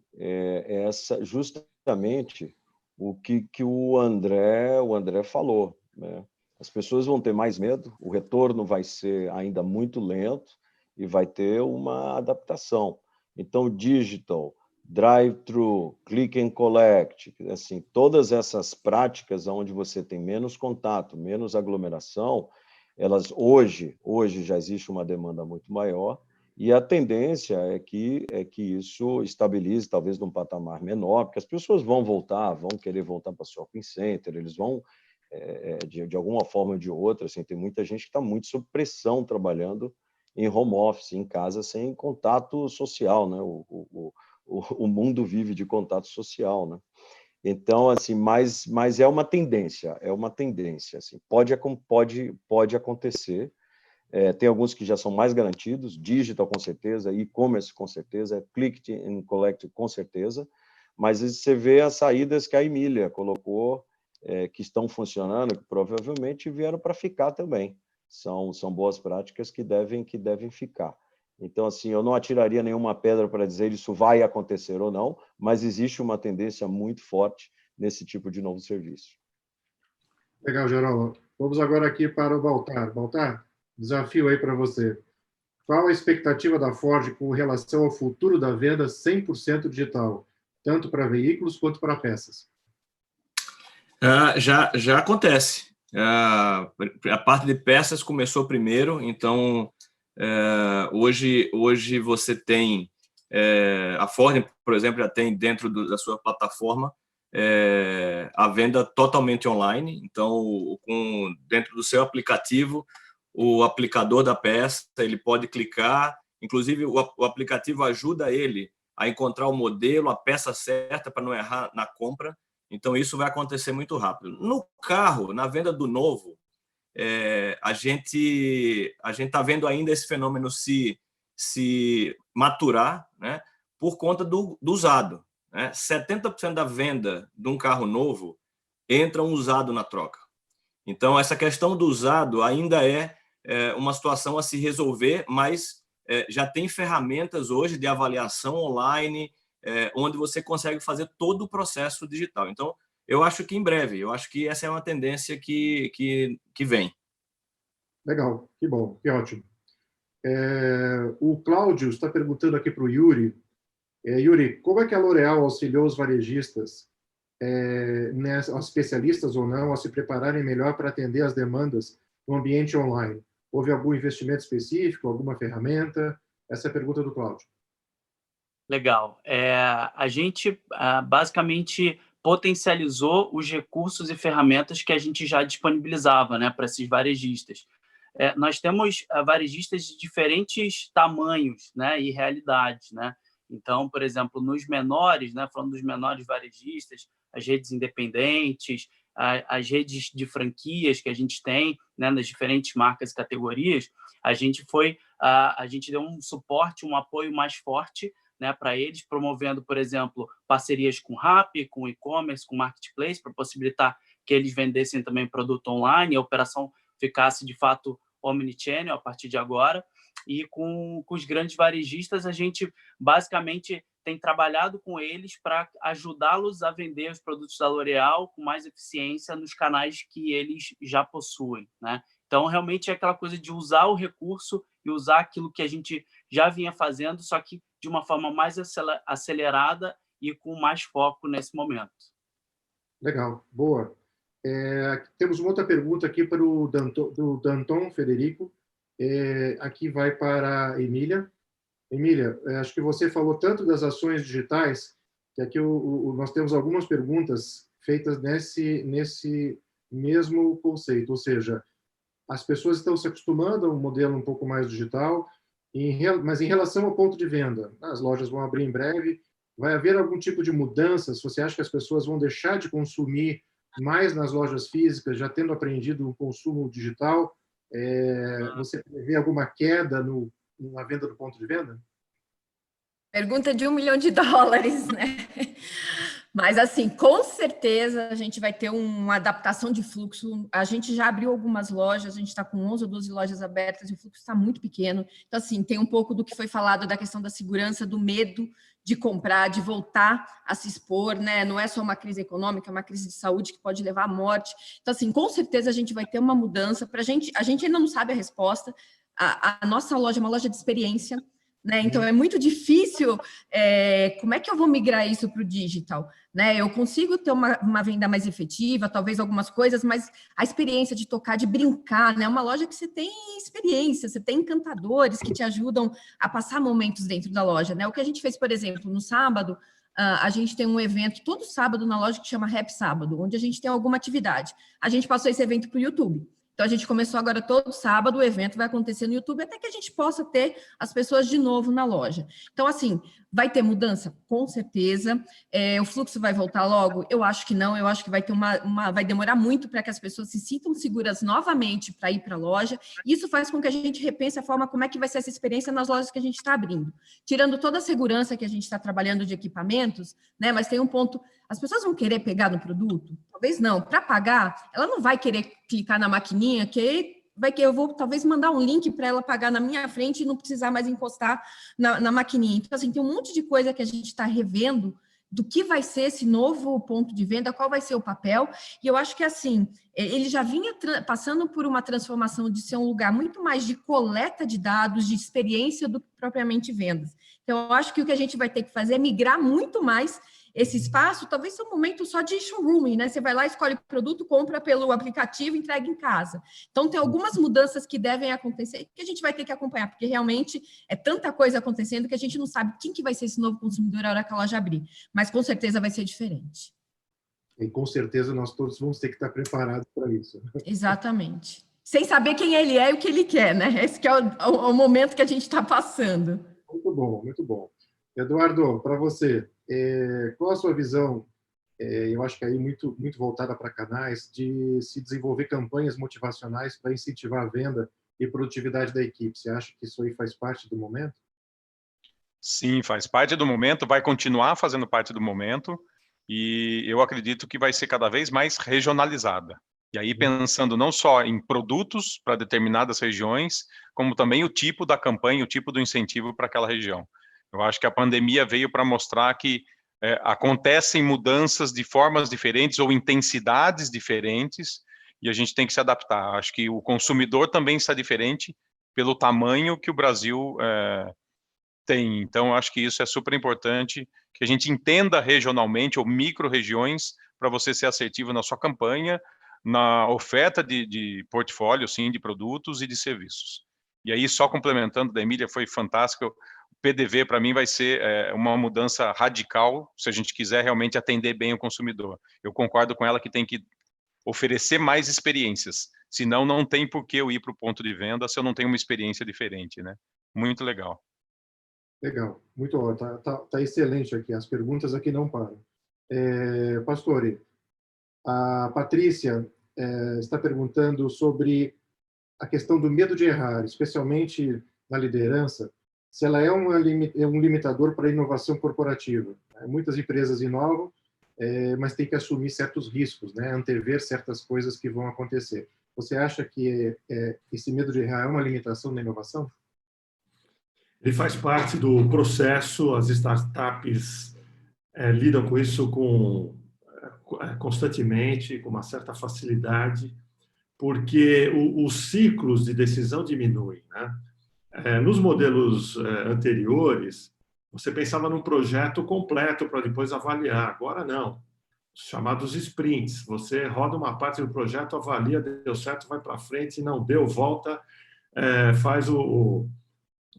justamente o que o André falou, né? As pessoas vão ter mais medo, o retorno vai ser ainda muito lento e vai ter uma adaptação. Então, digital, drive-thru, click and collect, assim, todas essas práticas onde você tem menos contato, menos aglomeração, elas hoje já existe uma demanda muito maior e a tendência é que isso estabilize talvez num patamar menor, porque as pessoas vão querer voltar para o shopping center, eles vão de alguma forma ou de outra, assim, tem muita gente que está muito sob pressão trabalhando em home office, em casa, sem contato social, né? O mundo vive de contato social, né? Então, assim, mas é uma tendência, assim, pode acontecer. Tem alguns que já são mais garantidos, digital com certeza, e-commerce com certeza, click and collect com certeza, mas você vê as saídas que a Emília colocou que estão funcionando, que provavelmente vieram para ficar também. São boas práticas que devem ficar. Então, assim, eu não atiraria nenhuma pedra para dizer isso vai acontecer ou não, mas existe uma tendência muito forte nesse tipo de novo serviço. Legal, Geraldo. Vamos agora aqui para o Baltar. Baltar, desafio aí para você. Qual a expectativa da Ford com relação ao futuro da venda 100% digital, tanto para veículos quanto para peças? Já acontece. A parte de peças começou primeiro, então hoje você tem a Ford, por exemplo, já tem dentro da sua plataforma a venda totalmente online. Então, dentro do seu aplicativo, o aplicador da peça, ele pode clicar, inclusive o aplicativo ajuda ele a encontrar o modelo, a peça certa para não errar na compra. Então, isso vai acontecer muito rápido. No carro, na venda do novo, a gente está vendo ainda esse fenômeno se maturar, né, por conta do usado. 70% da venda de um carro novo entra um usado na troca. Então, essa questão do usado ainda é uma situação a se resolver, mas já tem ferramentas hoje de avaliação online, onde você consegue fazer todo o processo digital. Então, eu acho que em breve, eu acho que essa é uma tendência que vem. Legal, que bom, que ótimo. O Cláudio está perguntando aqui para o Yuri. Yuri, como é que a L'Oréal auxiliou os varejistas, os especialistas ou não, a se prepararem melhor para atender as demandas no ambiente online? Houve algum investimento específico, alguma ferramenta? Essa é a pergunta do Cláudio. Legal. A gente basicamente potencializou os recursos e ferramentas que a gente já disponibilizava, né, para esses varejistas. Nós temos varejistas de diferentes tamanhos, né, e realidades, né? Então, por exemplo, nos menores, né, falando dos menores varejistas, as redes independentes, as redes de franquias que a gente tem, né, nas diferentes marcas e categorias, a gente deu um suporte, um apoio mais forte, né, para eles, promovendo, por exemplo, parcerias com Rappi, com e-commerce, com marketplace, para possibilitar que eles vendessem também produto online, a operação ficasse, de fato, omnichannel a partir de agora. E com os grandes varejistas, a gente basicamente tem trabalhado com eles para ajudá-los a vender os produtos da L'Oréal com mais eficiência nos canais que eles já possuem, né? Então, realmente é aquela coisa de usar o recurso e usar aquilo que a gente já vinha fazendo, só que de uma forma mais acelerada e com mais foco nesse momento. Legal, boa. Temos uma outra pergunta aqui para o Danton Federico. Aqui vai para a Emília. Emília, acho que você falou tanto das ações digitais, que aqui nós temos algumas perguntas feitas nesse mesmo conceito, ou seja, as pessoas estão se acostumando a um modelo um pouco mais digital, mas em relação ao ponto de venda, as lojas vão abrir em breve, vai haver algum tipo de mudança? Se você acha que as pessoas vão deixar de consumir mais nas lojas físicas, já tendo aprendido o consumo digital, você vê alguma queda na venda do ponto de venda? Pergunta de $1 milhão, né? Mas, assim, com certeza a gente vai ter uma adaptação de fluxo. A gente já abriu algumas lojas, a gente está com 11 ou 12 lojas abertas e o fluxo está muito pequeno. Então, assim, tem um pouco do que foi falado da questão da segurança, do medo de comprar, de voltar a se expor, né? Não é só uma crise econômica, é uma crise de saúde que pode levar à morte. Então, assim, com certeza a gente vai ter uma mudança. A gente ainda não sabe a resposta. A nossa loja é uma loja de experiência, né? Então, é muito difícil. Como é que eu vou migrar isso para o digital? Né? Eu consigo ter uma venda mais efetiva, talvez algumas coisas, mas a experiência de tocar, de brincar, né? Uma loja que você tem experiência, você tem encantadores que te ajudam a passar momentos dentro da loja, né? O que a gente fez, por exemplo, no sábado, a gente tem um evento todo sábado na loja que chama Rap Sábado, onde a gente tem alguma atividade. A gente passou esse evento para o YouTube. Então, a gente começou agora todo sábado, o evento vai acontecer no YouTube, até que a gente possa ter as pessoas de novo na loja. Então, assim, vai ter mudança? Com certeza. O fluxo vai voltar logo? Eu acho que não, eu acho que vai ter vai demorar muito para que as pessoas se sintam seguras novamente para ir para a loja. Isso faz com que a gente repense a forma como é que vai ser essa experiência nas lojas que a gente está abrindo. Tirando toda a segurança que a gente está trabalhando de equipamentos, né? Mas tem um ponto, as pessoas vão querer pegar no produto? talvez não. Para pagar, ela não vai querer clicar na maquininha, eu vou talvez mandar um link para ela pagar na minha frente e não precisar mais encostar na maquininha. Então, assim, tem um monte de coisa que a gente está revendo do que vai ser esse novo ponto de venda, qual vai ser o papel, e eu acho que, assim, ele já vinha passando por uma transformação de ser um lugar muito mais de coleta de dados, de experiência do que propriamente vendas. Então, eu acho que o que a gente vai ter que fazer é migrar muito mais esse espaço, talvez seja um momento só de showrooming, né? Você vai lá, escolhe o produto, compra pelo aplicativo, entrega em casa. Então, tem algumas mudanças que devem acontecer, que a gente vai ter que acompanhar, porque realmente é tanta coisa acontecendo que a gente não sabe quem que vai ser esse novo consumidor a hora que a loja abrir. Mas, com certeza, vai ser diferente. E, com certeza, nós todos vamos ter que estar preparados para isso. Exatamente. Sem saber quem ele é e o que ele quer, né? Esse que é o momento que a gente está passando. Muito bom, muito bom. Eduardo, para você, qual a sua visão, eu acho que aí muito voltada para canais, de se desenvolver campanhas motivacionais para incentivar a venda e produtividade da equipe? Você acha que isso aí faz parte do momento? Sim, faz parte do momento, vai continuar fazendo parte do momento, e eu acredito que vai ser cada vez mais regionalizada. E aí pensando não só em produtos para determinadas regiões, como também o tipo da campanha, o tipo do incentivo para aquela região. Eu acho que a pandemia veio para mostrar que acontecem mudanças de formas diferentes ou intensidades diferentes, e a gente tem que se adaptar. Acho que o consumidor também está diferente pelo tamanho que o Brasil tem. Então, acho que isso é super importante, que a gente entenda regionalmente ou micro-regiões para você ser assertivo na sua campanha, na oferta de portfólio, sim, de produtos e de serviços. E aí, só complementando da Emília, foi fantástico. O PDV, para mim, vai ser uma mudança radical, se a gente quiser realmente atender bem o consumidor. Eu concordo com ela que tem que oferecer mais experiências, senão não tem por que eu ir para o ponto de venda se eu não tenho uma experiência diferente, né? Muito legal. Legal, muito bom, tá excelente aqui, as perguntas aqui não param. Pastore, a Patrícia está perguntando sobre a questão do medo de errar, especialmente na liderança, se ela é um limitador para a inovação corporativa. Muitas empresas inovam, mas tem que assumir certos riscos, né? Antever certas coisas que vão acontecer. Você acha que esse medo de errar é uma limitação da inovação? Ele faz parte do processo, as startups lidam com isso constantemente, com uma certa facilidade, porque os ciclos de decisão diminuem, né? Nos modelos anteriores, você pensava num projeto completo para depois avaliar. Agora não. Os chamados sprints. Você roda uma parte do projeto, avalia, deu certo, vai para frente, não deu, volta,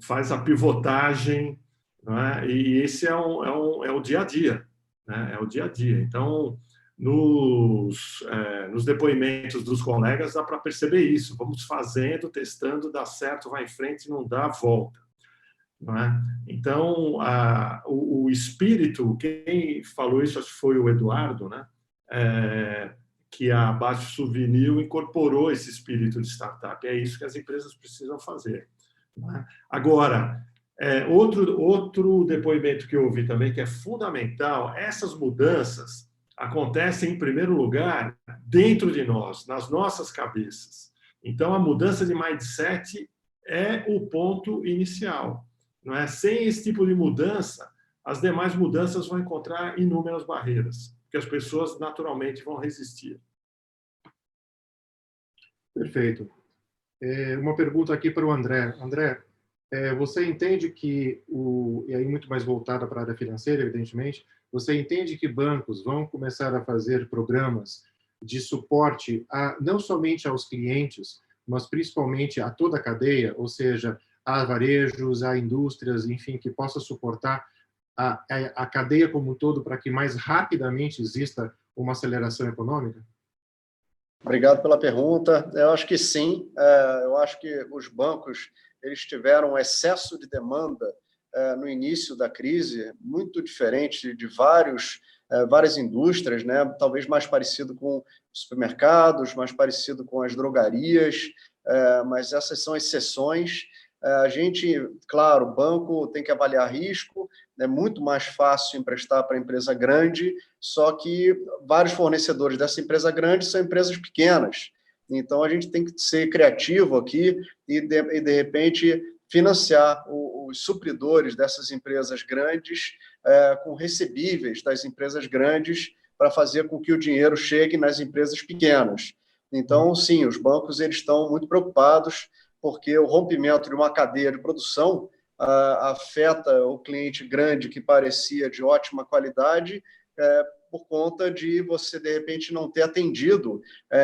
faz a pivotagem, não é? E esse é o dia a dia, né? É o dia a dia. Então, nos depoimentos dos colegas dá para perceber isso. Vamos fazendo, testando, dá certo, vai em frente, não dá, volta. Não é? Então, o espírito, quem falou isso acho que foi o Eduardo, né? Que a Base Souvenir incorporou esse espírito de startup. É isso que as empresas precisam fazer. Não é? Agora, outro depoimento que eu ouvi também, que é fundamental, essas mudanças acontecem, em primeiro lugar, dentro de nós, nas nossas cabeças. Então, a mudança de mindset é o ponto inicial. Não é? Sem esse tipo de mudança, as demais mudanças vão encontrar inúmeras barreiras, que as pessoas naturalmente vão resistir. Perfeito. Uma pergunta aqui para o André. André, você entende que, e aí muito mais voltada para a área financeira, evidentemente, você entende que bancos vão começar a fazer programas de suporte não somente aos clientes, mas principalmente a toda a cadeia, ou seja, a varejos, a indústrias, enfim, que possa suportar a cadeia como um todo para que mais rapidamente exista uma aceleração econômica? Obrigado pela pergunta. Eu acho que sim. Eu acho que os bancos eles tiveram um excesso de demanda no início da crise, muito diferente de várias indústrias, né? Talvez mais parecido com supermercados, mais parecido com as drogarias, mas essas são exceções. A gente, claro, o banco tem que avaliar risco, é muito mais fácil emprestar para empresa grande, só que vários fornecedores dessa empresa grande são empresas pequenas. Então, a gente tem que ser criativo aqui e de repente, financiar os supridores dessas empresas grandes com recebíveis das empresas grandes para fazer com que o dinheiro chegue nas empresas pequenas. Então, sim, os bancos eles estão muito preocupados, porque o rompimento de uma cadeia de produção afeta o cliente grande que parecia de ótima qualidade, por conta de você, de repente, não ter atendido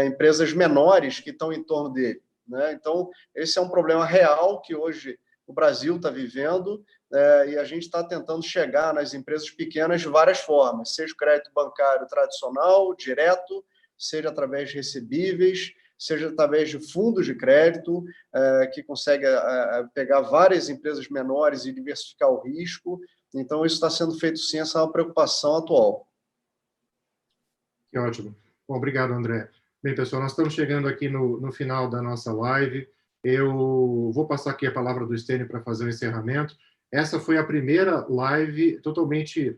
empresas menores que estão em torno dele, né? Então, esse é um problema real que hoje o Brasil está vivendo, e a gente está tentando chegar nas empresas pequenas de várias formas, seja o crédito bancário tradicional, direto, seja através de recebíveis, seja através de fundos de crédito, que consegue pegar várias empresas menores e diversificar o risco. Então, isso está sendo feito sim, essa é uma preocupação atual. Que ótimo. Bom, obrigado, André. Bem, pessoal, nós estamos chegando aqui no final da nossa live. Eu vou passar aqui a palavra do Stênio para fazer o encerramento. Essa foi a primeira live totalmente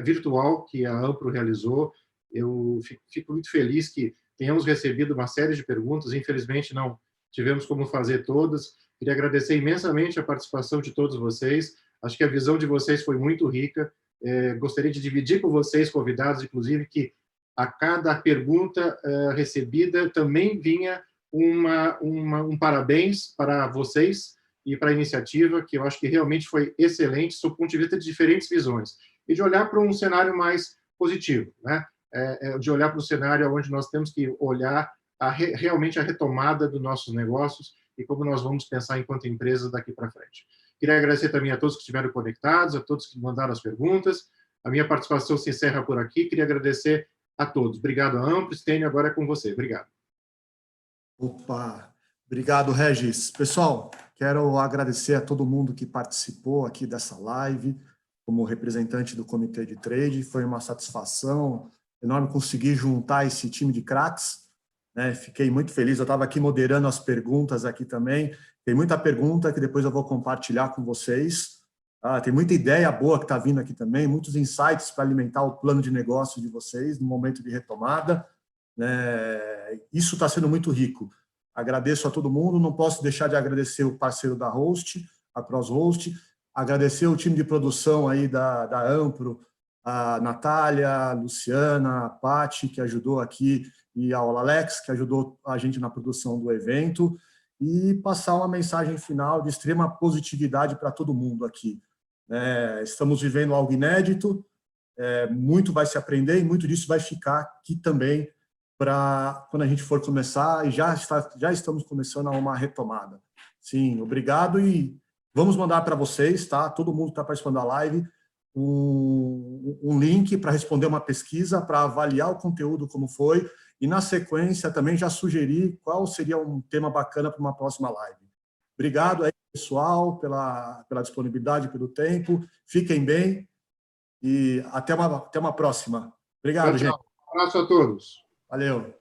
virtual que a Ampro realizou. Eu fico muito feliz que tenhamos recebido uma série de perguntas. Infelizmente, não tivemos como fazer todas. Queria agradecer imensamente a participação de todos vocês. Acho que a visão de vocês foi muito rica. Gostaria de dividir com vocês, convidados, inclusive, que a cada pergunta recebida também vinha um parabéns para vocês e para a iniciativa, que eu acho que realmente foi excelente, sob o ponto de vista de diferentes visões. E de olhar para um cenário mais positivo, né? De olhar para um cenário onde nós temos que olhar realmente a retomada dos nossos negócios e como nós vamos pensar enquanto empresa daqui para frente. Queria agradecer também a todos que estiveram conectados, a todos que mandaram as perguntas. A minha participação se encerra por aqui. Queria agradecer a todos. Obrigado, Ampro. Stênio, agora é com você. Obrigado. Opa, obrigado, Regis. Pessoal, quero agradecer a todo mundo que participou aqui dessa live, como representante do Comitê de Trade. Foi uma satisfação enorme conseguir juntar esse time de craques, né? Fiquei muito feliz, eu estava aqui moderando as perguntas aqui também. Tem muita pergunta que depois eu vou compartilhar com vocês. Tem muita ideia boa que está vindo aqui também, muitos insights para alimentar o plano de negócio de vocês no momento de retomada. Isso está sendo muito rico. Agradeço a todo mundo, não posso deixar de agradecer o parceiro da Host, a ProsHost, agradecer o time de produção aí da Ampro, a Natália, a Luciana, a Paty, que ajudou aqui, e ao Alex, que ajudou a gente na produção do evento, e passar uma mensagem final de extrema positividade para todo mundo aqui. Estamos vivendo algo inédito, muito vai se aprender e muito disso vai ficar aqui também para quando a gente for começar, e já estamos começando a uma retomada. Sim, obrigado e vamos mandar para vocês, tá? Todo mundo que está participando da live, um link para responder uma pesquisa, para avaliar o conteúdo como foi, e na sequência também já sugerir qual seria um tema bacana para uma próxima live. Obrigado aí, pessoal, pela disponibilidade, pelo tempo. Fiquem bem e até uma próxima. Obrigado, gente. Um abraço a todos. Valeu.